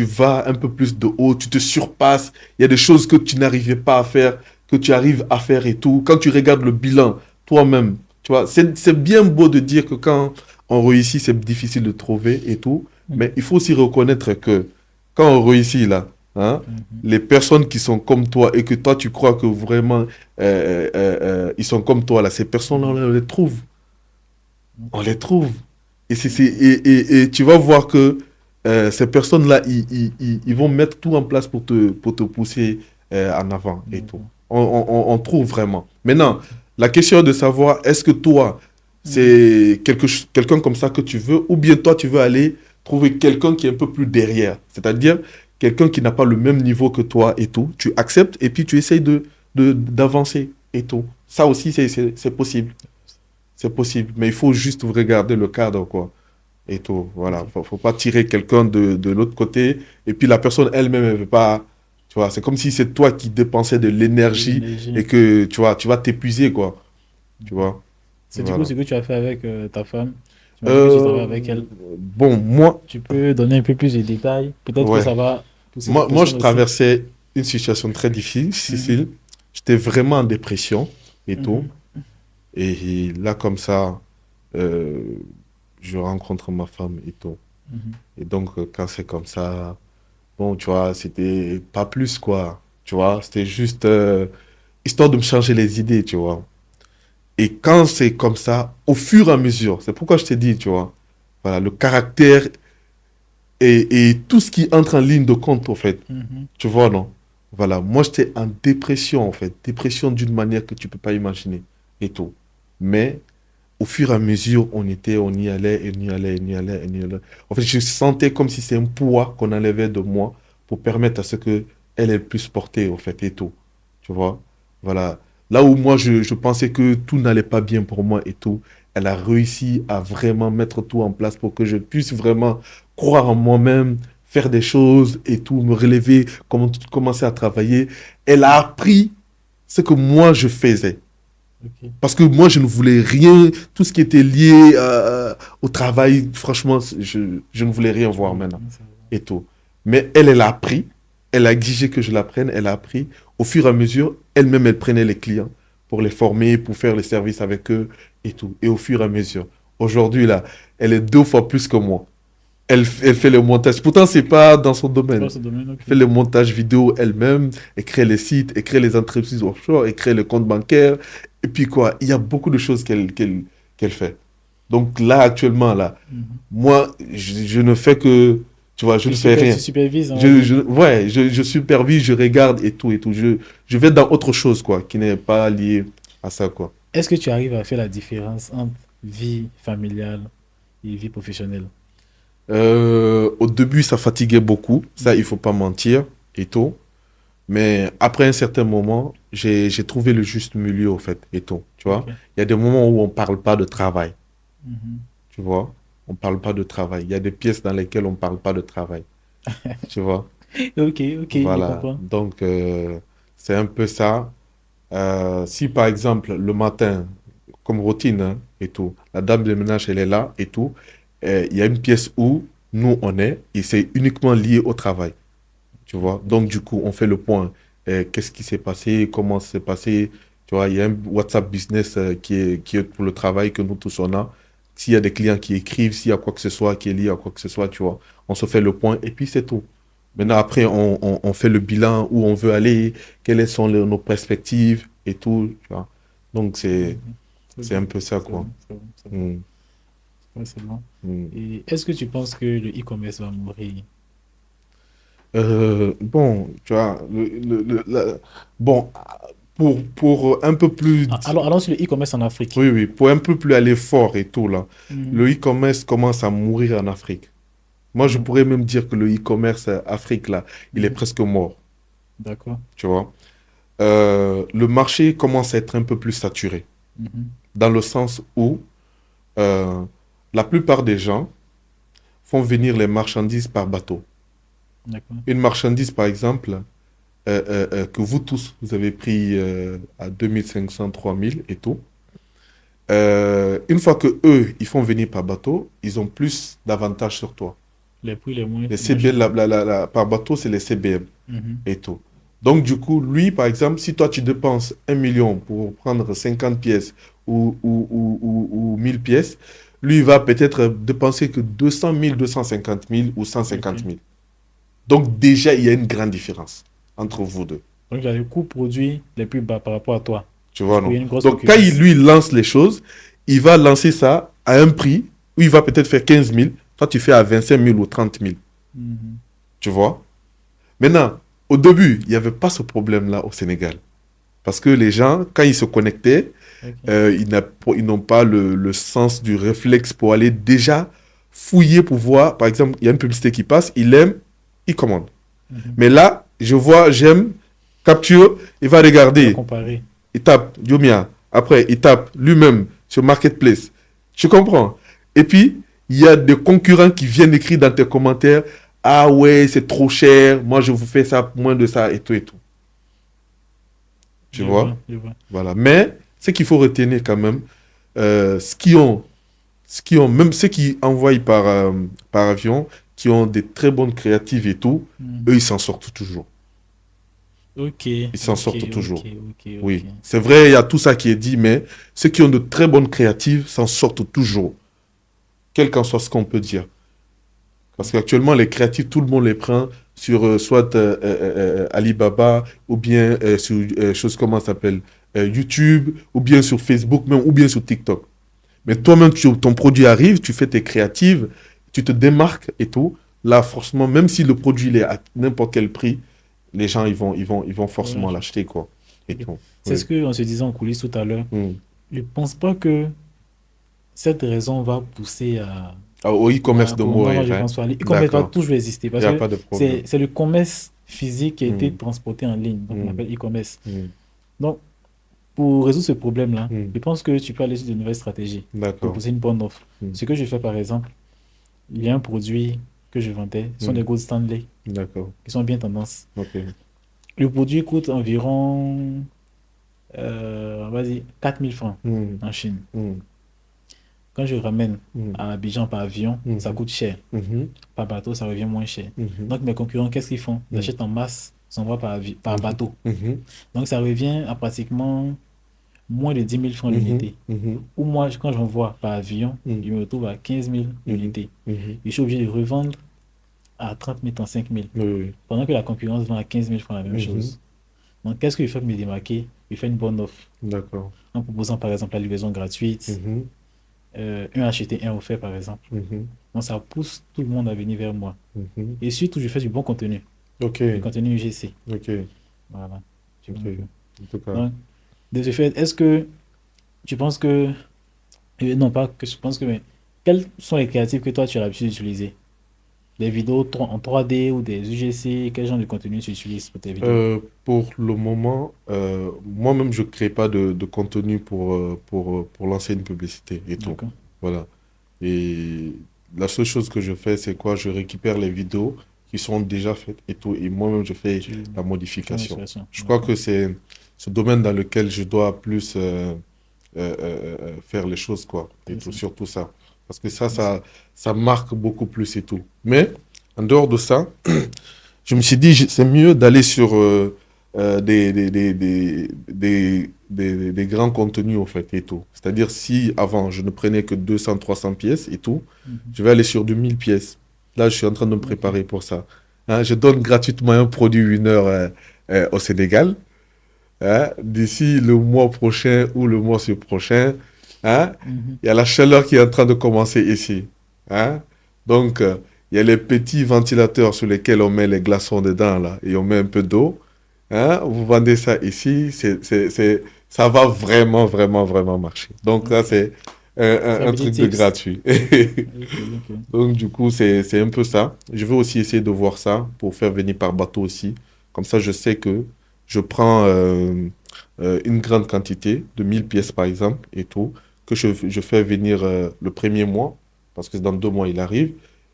vas un peu plus de haut, tu te surpasses, il y a des choses que tu n'arrivais pas à faire, que tu arrives à faire et tout. Quand tu regardes le bilan, toi-même, tu vois, c'est bien beau de dire que quand on réussit, c'est difficile de trouver et tout, mais
mhm,
il faut aussi reconnaître que quand on réussit là, hein,
mhm,
les personnes qui sont comme toi et que toi tu crois que vraiment ils sont comme toi là, ces personnes-là,
mhm,
on les trouve. On
ok,
les trouve. Et tu vas voir que ces personnes-là, ils vont mettre tout en place pour te pousser en avant et tout.
d'accord,
On trouve vraiment. Maintenant, la question est de savoir, est-ce que toi,
mhm,
c'est quelqu'un comme ça que tu veux, ou bien toi, tu veux aller trouver quelqu'un qui est un peu plus derrière. C'est-à-dire quelqu'un qui n'a pas le même niveau que toi et tout. Tu acceptes et puis tu essayes d'avancer et tout. Ça aussi, c'est possible. C'est possible, mais il faut juste regarder le cadre, quoi. Et tout, voilà.
ok,
Faut pas tirer quelqu'un de l'autre côté. Et puis la personne elle-même, elle veut pas. Tu vois, c'est comme si c'est toi qui dépensais de
de
l'énergie
l'énergie.
et que, tu vas t'épuiser, quoi. Tu
Mhm.
vois,
C'est du coup
voilà.
ce que tu as fait avec ta femme. Tu m'as dit que tu travailles
Euh,
avec elle.
bon, moi,
Tu peux donner un peu plus de détails. Peut-être que
ouais.
ça va pousser des
Je
personnes aussi.
traversais une situation très difficile,
Mhm,
difficile. J'étais vraiment en dépression et tout.
mhm,
Et là, comme ça, euh, je rencontre ma femme et tout.
mhm.
Et donc, quand c'est comme ça, bon, tu vois, c'était pas plus, quoi. Tu vois, c'était juste histoire de me changer les idées, tu vois. Et quand c'est comme ça, au fur et à mesure, c'est pourquoi je t'ai dit, tu vois, voilà, le caractère et tout ce qui entre en ligne de compte, en fait.
Mhm.
Tu vois, non? Voilà, moi, j'étais en dépression, en fait. Dépression d'une manière que tu peux pas imaginer et tout. Mais au fur et à mesure, on y allait, et on y allait, on y allait, on y allait. En fait, je sentais comme si c'est un poids qu'on enlevait de moi pour permettre à ce que elle ait plus porté, en fait, et tout. Tu vois? Voilà. Là où moi, je pensais que tout n'allait pas bien pour moi et tout, elle a réussi à vraiment mettre tout en place pour que je puisse vraiment croire en moi-même, faire des choses et tout, me relever, commencer à travailler. Elle a appris ce que moi, je faisais.
Ok.
Parce que moi, je ne voulais rien, tout ce qui était lié au travail, franchement, je ne voulais rien
Tu
voir
veux
maintenant
rien savoir.
et tout. Mais elle a appris, elle a exigé que je l'apprenne, elle a appris. Au fur et à mesure, elle-même, elle prenait les clients pour les former, pour faire les services avec eux et tout. Et au fur et à mesure. Aujourd'hui, là, elle est 2 fois plus que moi. Elle fait le montage. Pourtant, c'est pas dans son
C'est pas
domaine.
ce domaine,
Elle
ok.
fait le montage vidéo elle-même, elle crée les sites, elle crée les entreprises offshore, elle crée le compte bancaire. Et puis quoi, il y a beaucoup de choses qu'elle fait. Donc là, actuellement, là,
Mhm.
moi, je ne fais que, tu vois, je ne fais
Tu
rien.
supervises, on va dire.
Ouais, je supervise, je regarde et tout et tout. Je vais dans autre chose, quoi, qui n'est pas lié à ça, quoi.
Est-ce que tu arrives à faire la différence entre vie familiale et vie professionnelle?
Au début, ça fatiguait beaucoup. Ça, il
Mhm.
faut pas mentir et tout. Mais après un certain moment, j'ai trouvé le juste milieu, au fait, et tout. Tu vois,
Ok.
il y a des moments où on parle pas de travail.
Mhm.
Tu vois, on parle pas de travail. Il y a des pièces dans lesquelles on parle pas de travail. Tu vois,
Ok, ok, je
voilà.
comprends.
Donc, c'est un peu ça. Si par exemple, le matin, comme routine hein, et tout, la dame de ménage, elle est là et tout, il y a une pièce où nous, on est et c'est uniquement lié au travail. Tu vois? Donc, du coup, on fait le point. Qu'est-ce qui s'est passé? Comment ça s'est passé? Tu vois, il y a un WhatsApp business qui est pour le travail que nous tous on a. S'il y a des clients qui écrivent, s'il y a quoi que ce soit qui est lié à quoi que ce soit, tu vois, on se fait le point et puis c'est tout. Maintenant, après, on fait le bilan où on veut aller, quelles sont nos perspectives et tout, tu vois. Donc,
Mhm. C'est
c'est
bon,
un peu ça,
c'est
quoi.
bon, c'est bon, c'est bon.
Mm,
Ouais, c'est bon.
mm.
Et est-ce que tu penses que le e-commerce va mourir?
Bon, tu vois, bon, pour un peu plus,
Ah, alors, allons sur le e-commerce en Afrique.
oui, oui, pour un peu plus aller fort et tout, là,
Mhm.
le e-commerce commence à mourir en Afrique. Moi, je
Mhm.
pourrais même dire que le e-commerce Afrique, là, il est
Mhm.
presque mort,
D'accord.
tu vois. Le marché commence à être un peu plus saturé,
Mhm.
dans le sens où euh, la plupart des gens font venir les marchandises par bateau.
D'accord.
Une marchandise, par exemple, que vous tous, vous avez pris à 2500, 3000 et tout. Une fois que eux, ils font venir par bateau, ils ont plus d'avantages sur toi.
Les prix les moins,
Les
moins
CBM,
chers.
par bateau, c'est les CBM
Mhm.
et tout. Donc, du coup, lui, par exemple, si toi, tu dépenses 1 million pour prendre 50 pièces ou 1000 pièces, lui, il va peut-être dépenser que 200 000, 250 000 ou cent cinquante
Ok.
mille. Donc, déjà, il y a une grande différence entre vous deux.
Donc, il y a le coût produit les plus bas par rapport à toi.
Tu
Du
vois,
coup, il y
non?
a une grosse
Donc, quand
concurrence.
lui lance les choses, il va lancer ça à un prix où il va peut-être faire 15 000. Toi, tu fais à 25 000 ou 30 000.
Mhm.
Tu vois? Maintenant, au début, il n'y avait pas ce problème-là au Sénégal. Parce que les gens, quand ils se connectaient,
Ok.
ils n'ont pas le sens du réflexe pour aller déjà fouiller pour voir. Par exemple, il y a une publicité qui passe, il aime, il commande.
Mhm.
Mais là, je vois, j'aime, capture, il va
Il va
regarder.
comparer.
Il tape Jumia. Après, il tape lui-même sur Marketplace. Tu comprends? Et puis, il y a des concurrents qui viennent écrire dans tes commentaires, ah ouais, c'est trop cher, moi je vous fais ça pour moins de ça et tout et tout. Tu
Je
vois?
vois, je vois.
Voilà. Mais ce qu'il faut retenir quand même, même ceux qui envoient par avion, qui ont des très bonnes créatives et tout, eux,
Mhm.
ils s'en sortent toujours.
Ok,
Ils s'en
ok,
sortent
ok,
toujours.
ok, ok.
Oui, c'est vrai, il y a tout ça qui est dit, mais ceux qui ont de très bonnes créatives s'en sortent toujours, quel qu'en soit ce qu'on peut dire. Parce qu'actuellement, les créatifs, tout le monde les prend sur soit Alibaba, ou bien sur choses comment ça s'appelle, YouTube, ou bien sur Facebook, même, ou bien sur TikTok. Mais
Mhm.
toi-même, ton produit arrive, tu fais tes créatives, tu te démarques et tout. Là, forcément, même si le produit il est à n'importe quel prix, les gens, ils vont
Ouais,
forcément l'acheter, quoi. Et
ok.
tout.
C'est
Oui.
ce qu'on se disait en coulisses tout à l'heure.
Hmm.
Je ne pense pas que cette raison va pousser
Ah, au e-commerce de
non, non,
mourir,
je
hein.
pense pas. Le va
D'accord.
toujours exister
Il
parce
n'y a
que
pas de problème.
c'est le commerce physique qui a été
Hmm,
transporté en ligne. Donc, on
hmm,
appelle e-commerce.
hmm,
Donc, pour résoudre ce problème-là,
hmm.
je pense que tu peux aller sur de nouvelles stratégies pour
D'accord.
poser une bonne offre.
Hmm,
Ce que je fais, par exemple, il y a un produit que je vendais, ce sont
hmm.
des Gold Stanley
D'accord.
qui sont bien tendance.
Ok.
Le produit coûte environ, on va dire, 4000 francs
Hmm,
en Chine.
hmm,
Quand je ramène
hmm,
à Abidjan par avion, ça
hmm,
coûte cher.
hmm,
Par bateau, ça revient moins cher.
hmm,
Donc, mes concurrents, qu'est-ce qu'ils font? Ils
hmm,
achètent en masse, s'envoient par
hmm,
bateau.
hmm,
Donc, ça revient à pratiquement moins de 10 000 francs
hmm,
l'unité.
hmm,
Ou moi, quand j'envoie par avion,
hmm,
je me retrouve à 15 000
hmm,
l'unité.
hmm.
Je suis obligé de revendre à 30 000, 35 000.
Oui, oui.
Pendant que la concurrence vend à 15 000 francs la même
Mhm.
chose. Donc, qu'est-ce qu'il fait pour me démarquer? Il fait une bonne offre.
D'accord.
En proposant par exemple la livraison gratuite,
Mhm,
un acheté, un offert par exemple.
mhm,
Donc, ça pousse tout le monde à venir vers moi.
mhm.
Et surtout, je fais du bon contenu,
Ok,
du contenu UGC.
ok,
Voilà. Tu
ok.
vois un peu.
En tout cas.
Donc, de ce fait, est-ce que tu penses que. Non, pas que je pense que. Mais, quels sont les créatifs que toi tu as l'habitude d'utiliser? Des vidéos en 3D ou des UGC? Quel genre de contenu tu utilises pour tes vidéos?
Pour le moment, moi-même, je ne crée pas de contenu pour lancer une publicité et tout.
D'accord.
Voilà. Et la seule chose que je fais, c'est quoi? Je récupère les vidéos qui sont déjà faites et tout. Et moi-même, je fais
Tu,
la
tu fais une
modification.
illustration.
Je crois
D'accord.
que ce domaine dans lequel je dois plus faire les choses, quoi. Et
C'est
tout,
ça.
surtout ça. Parce que
C'est ça.
ça marque beaucoup plus et tout. Mais, en dehors de ça, je me suis dit, c'est mieux d'aller sur des grands contenus, en fait, et tout. C'est-à-dire, si avant, je ne prenais que 200, 300 pièces et tout,
Mhm.
je vais aller sur 2 000 pièces. Là, je suis en train de me
Ok.
préparer pour ça. Hein, je donne gratuitement un produit 1 heure au Sénégal. Hein, d'ici le mois prochain ou le mois prochain, hein,
Mhm.
il y a la chaleur qui est en train de commencer ici. Hein. Donc, il y a les petits ventilateurs sur lesquels on met les glaçons dedans, là, et on met un peu d'eau. Hein. Vous vendez ça ici, ça va vraiment, vraiment, vraiment marcher. Donc, ça,
Ok.
c'est
C'est un
un
petit
truc de
tips.
gratuit.
Ok, ok.
Donc, du coup, c'est un peu ça. Je vais aussi essayer de voir ça pour faire venir par bateau aussi. Comme ça, je sais que je prends une grande quantité de 1 000 pièces, par exemple, et tout, que je fais venir le premier mois, parce que dans 2 mois, il arrive.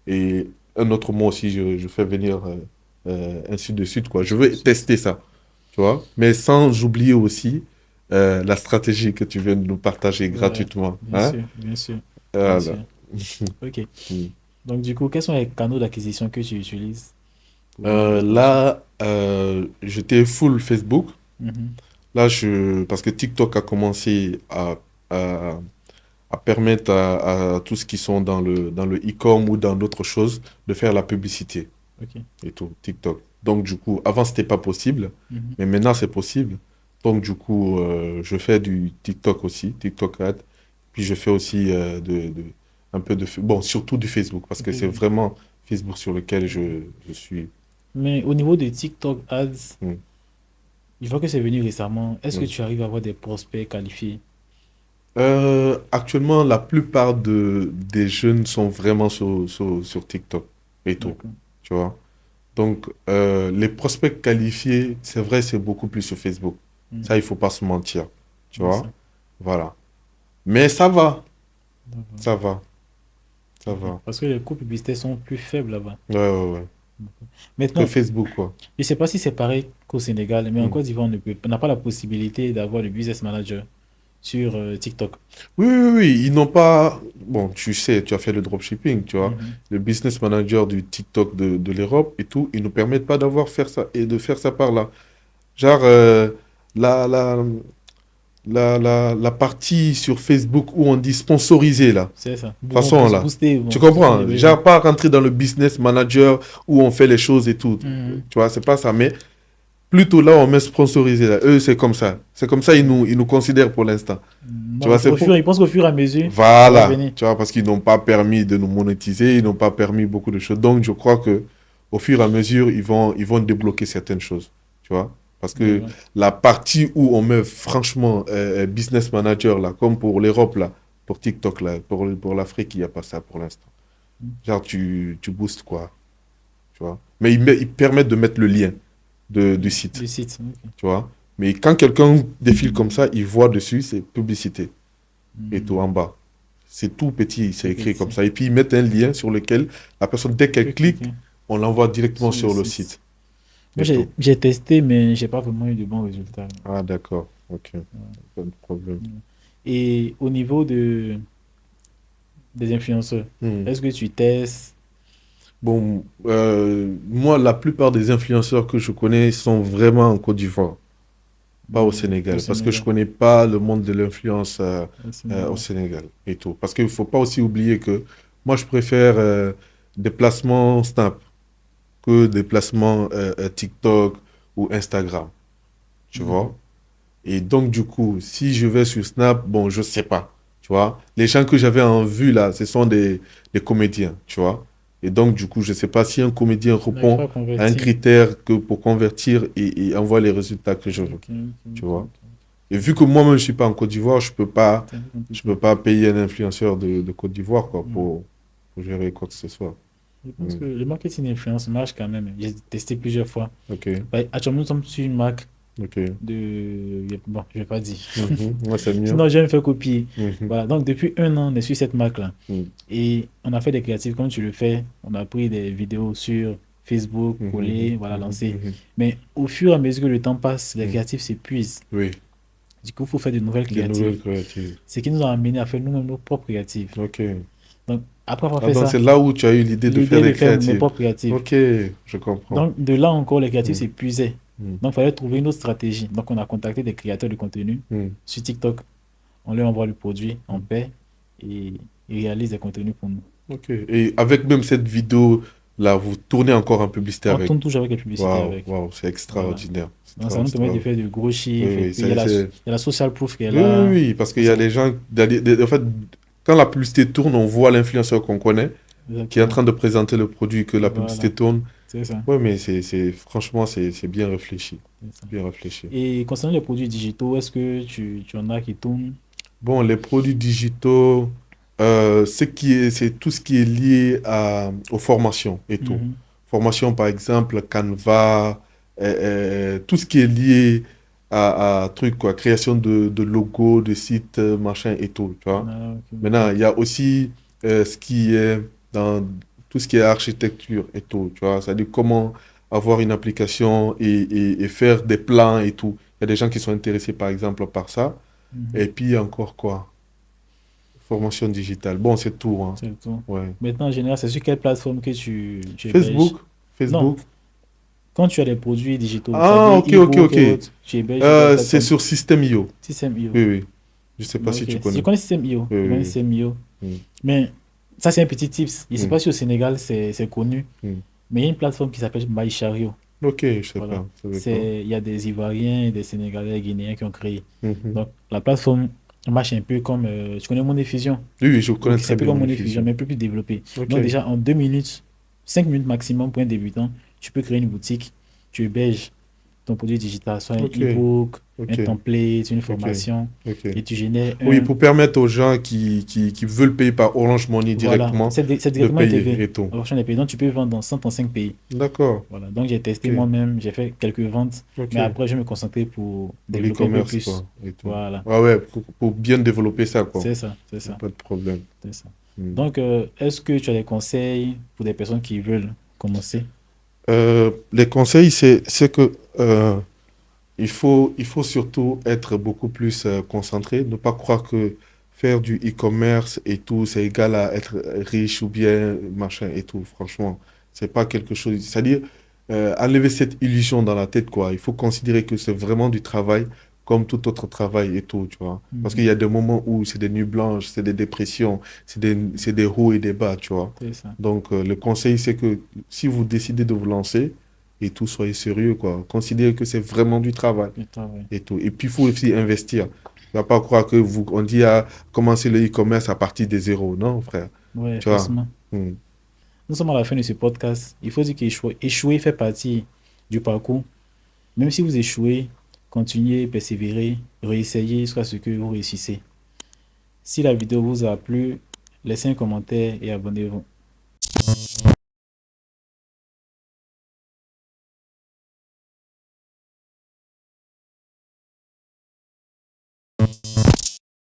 Et un autre mois aussi, je fais venir ainsi de suite, quoi. Je
Ainsi de
veux
suite.
tester ça, tu vois. Mais sans oublier aussi la stratégie que tu viens de nous partager
Ouais,
gratuitement.
bien
Hein?
sûr, bien sûr, bien
Voilà.
sûr. Ok. Donc, du coup, quels sont les canaux d'acquisition que tu utilises pour les promotions?
Là, j'étais full Facebook.
Mhm.
Là, parce que TikTok a commencé à, à permettre à tous qui sont dans le e-com ou dans d'autres choses de faire la publicité
Ok.
et tout, TikTok. Donc, du coup, avant, c'était pas possible,
Mhm.
mais maintenant, c'est possible. Donc, du coup, je fais du TikTok aussi, TikTok Ad. Puis, je fais aussi un peu bon, surtout du Facebook, parce que c'est
Facebook.
vraiment Facebook sur lequel je suis.
Mais au niveau de TikTok Ads,
Hmm,
je vois que c'est venu récemment. Est-ce que
hmm.
tu arrives à avoir des prospects qualifiés?
Actuellement, la plupart des jeunes sont vraiment sur TikTok et tout,
D'accord.
tu vois. Donc, les prospects qualifiés, c'est vrai, c'est beaucoup plus sur Facebook. Ça,
Mhm.
il faut pas se mentir, tu
C'est ça.
vois. Voilà. Mais ça va,
D'accord.
ça va, ça
Ok.
va.
Parce que les coûts publicitaires sont plus faibles là-bas.
Ouais, ouais, ouais.
D'accord.
Que
Maintenant,
Facebook, quoi.
je ne sais pas si c'est pareil qu'au Sénégal, mais en
Hmm.
Côte d'Ivoire, on n'a pas la possibilité d'avoir le business manager sur TikTok.
Oui, oui, oui, ils n'ont pas... Bon, tu sais, tu as fait le dropshipping, tu vois.
Mhm.
Le business manager du TikTok de l'Europe et tout, ils ne permettent pas d'avoir faire ça et de faire ça par là. Genre, la, la, la partie sur Facebook où on dit sponsorisé, là.
C'est ça. Bon,
Façon, là.
booster,
Tu
bon, ce sont les...
comprends?
Oui, oui.
Genre, pas rentrer dans le business manager où on fait les choses et tout.
Mhm.
Tu vois, c'est pas ça. Mais plutôt là, on met sponsorisé, là. Eux, c'est comme ça. C'est comme ça, ils nous considèrent pour l'instant. Tu
Bon,
vois, c'est pour...
ils pensent qu'au fur et à mesure, ça va
Voilà.
venir.
Tu vois, parce qu'ils n'ont pas permis de nous monétiser, ils n'ont pas permis beaucoup de choses. Donc, je crois que au fur et à mesure, ils vont débloquer certaines choses. Tu vois? Parce
Je
que
vois.
la partie où on met franchement business manager, là, comme pour l'Europe, là, pour TikTok, là, pour l'Afrique, il n'y a pas ça pour l'instant. Genre, tu boostes quoi, tu vois. Mais ils permettent de mettre le lien du
Le
site,
site. Ok.
tu vois. Mais quand quelqu'un défile comme ça, il voit dessus, c'est publicité et tout en
Hmm.
bas. C'est tout petit, c'est
Tout
écrit comme
petit.
ça. Et puis, ils mettent un lien sur lequel la personne, dès
Tu peux
qu'elle clique,
cliquer
on l'envoie directement
sur le
sur le
site.
site
Moi,
et tout.
j'ai testé, mais j'ai pas vraiment eu de bons résultats.
Ah, d'accord. Ok.
Ouais.
Pas de problème.
Ouais. Et au niveau des influenceurs,
Hmm.
est-ce que tu testes
Bon, moi, la plupart des influenceurs que je connais sont vraiment en Côte d'Ivoire, pas au
au
Sénégal, parce que je
Sénégal?
connais pas le monde de l'influence
Au
au
Sénégal.
Sénégal et tout. Parce qu'il faut pas aussi oublier que moi, je préfère des placements Snap que des placements TikTok ou Instagram, tu
Mhm.
vois. Et donc, du coup, si je vais sur Snap, bon, je sais pas, tu vois. Les gens que j'avais en vue, là, ce sont des comédiens, tu vois. Et donc, du coup, je sais pas si un comédien
On n'arrive
répond
pas à
à un
convertir.
critère que pour convertir et envoie les résultats que je veux,
Ok, ok,
tu
ok,
vois.
ok.
Et vu que moi-même, je suis pas en Côte d'Ivoire,
C'est un peu
je
compliqué.
peux pas payer un influenceur de Côte d'Ivoire, quoi,
Ouais.
pour gérer quoi que ce soit.
Je pense
Hmm.
que le marketing influence marche quand même. J'ai testé plusieurs fois.
Ok,
Ouais, actuellement, nous sommes sur une marque
ok.
de... Bon, je vais pas dire.
Mhm. Ouais, c'est mieux.
Sinon, je vais me faire copier.
Mhm.
Voilà, donc depuis un an, on est sur cette marque-là.
Mhm.
Et on a fait des créatifs comme tu le fais. On a pris des vidéos sur Facebook, coller, voilà, lancer.
mhm.
Mais au fur et à mesure que le temps passe, les
Mhm.
créatifs s'épuisent.
Oui,
Du coup, il faut faire de nouvelles
des nouvelles
créatives.
créatives.
Ce qui nous a amené à faire nous-mêmes nos propres créatives.
Ok.
Donc, après avoir
Ah,
fait
donc
ça,
c'est là où tu as eu l'idée de faire
l'idée
des
de faire mes
créatives.
propres créatives.
Ok, je comprends.
Donc, de là encore, les créatifs
Mm,
s'épuisaient.
mm,
Donc, il fallait trouver une autre stratégie. Donc, on a contacté des créateurs de contenu
mm,
sur TikTok. On leur envoie le produit, on
mm.
paie et ils réalisent des contenus pour nous.
Ok. Et avec même cette vidéo-là, vous tournez encore en publicité
On
avec.
tourne toujours avec les publicités
Waouh,
avec.
waouh, c'est
Voilà.
extraordinaire.
Donc, ça nous permet de faire de gros
Oui,
chiffres. Et
oui,
puis, il y a la social proof qui est
oui, oui,
là.
oui, parce qu'il
Tout
y a
ça.
des gens, en fait, quand la publicité tourne, on voit l'influenceur qu'on connaît qui est en
Exactement.
train de présenter le produit, que la publicité
Voilà.
tourne.
C'est ça.
Oui, mais franchement, c'est bien réfléchi.
C'est ça.
Bien réfléchi.
Et concernant les produits digitaux, est-ce que tu en as qui tournent?
Bon, les produits digitaux, c'est tout ce qui est lié aux formations et tout.
Mhm.
Formation, par exemple, Canva, tout ce qui est lié à trucs, quoi, création de logos, de sites, machin et tout, tu vois.
Ah, ok,
Maintenant,
ok.
il y a aussi ce qui est dans tout ce qui est architecture et tout, tu vois. C'est-à-dire comment avoir une application et faire des plans et tout. Il y a des gens qui sont intéressés, par exemple, par ça.
Mhm.
Et puis encore quoi? Formation digitale. Bon, c'est tout, hein.
C'est tout.
Ouais.
Maintenant, en général, c'est sur quelle plateforme que tu héberges?
Facebook?
Non,
Facebook?
quand tu as des produits digitaux,
Ah,
c'est-à-dire
ok, ok,
e-book
ok.
et autres, tu héberges sur quelle
C'est
plateforme?
sur System.io.
Système.io.
Oui, oui. Je sais pas
Ok.
si tu
Je
connais.
connais Système.io.
Oui,
Je connais
oui,
Système.io.
oui.
Mais ça, c'est un petit tips. Je ne sais
Hmm,
pas si au Sénégal, c'est connu.
hmm, hmm.
Mais il y a une plateforme qui s'appelle MyChario.
Ok, je sais
Voilà.
pas. Ça veut quoi?
Il y a des Ivoiriens, et des Sénégalais, des Guinéens qui ont créé.
Mhm.
Donc, la plateforme marche un peu comme, tu connais Mondayfusion.
Oui, oui, je connais
Donc, c'est
très
un peu
bien
comme
mon
Mondayfusion,
diffusion.
mais un peu plus développé.
Ok,
Donc, déjà, en 2 minutes, 5 minutes maximum pour un débutant, tu peux créer une boutique, tu héberges ton produit digital, soit un
ok,
e-book, un
ok,
template, une
ok,
formation,
ok.
et tu génères
Oui,
un.
pour permettre aux gens qui veulent payer par Orange Money
Voilà,
directement
c'est
de
directement
payer
intégré
et tout.
en fonction des pays. Donc, tu peux vendre dans 135 pays.
D'accord.
Voilà, donc j'ai testé
Ok,
moi-même, j'ai fait quelques ventes, mais
ok.
après, je vais me concentrer pour
Pour
développer un peu
l'e-commerce,
plus.
quoi, et tout.
Voilà,
Ah ouais, pour bien développer ça, quoi.
c'est ça, c'est
Y a
ça,
pas de problème.
c'est ça.
Hmm.
Donc, est-ce que tu as des conseils pour des personnes qui veulent commencer?
Les conseils, c'est que il faut surtout être beaucoup plus concentré, ne pas croire que faire du e-commerce et tout, c'est égal à être riche ou bien machin et tout. Franchement, c'est pas quelque chose. C'est-à-dire, enlever cette illusion dans la tête, quoi. Il faut considérer que c'est vraiment du travail comme tout autre travail et tout, tu vois. Parce qu'il
Mhm,
y a des moments où c'est des nuits blanches, c'est des dépressions, c'est des hauts et des bas, tu vois.
c'est ça,
Donc, le conseil, c'est que si vous décidez de vous lancer et tout, soyez sérieux, quoi. Considérez que c'est vraiment du travail
le travail.
et tout. Et puis, il faut aussi investir. Il ne va pas croire que on dit à commencer le e-commerce à partir de zéro. Non, frère.
Ouais,
Tu vois.
effectivement.
Hmm.
Nous sommes à la fin de ce podcast. Il faut dire qu'échouer fait partie du parcours. Même si vous échouez, continuez, persévérez, réessayez jusqu'à ce que vous réussissez. Si la vidéo vous a plu, laissez un commentaire et abonnez-vous.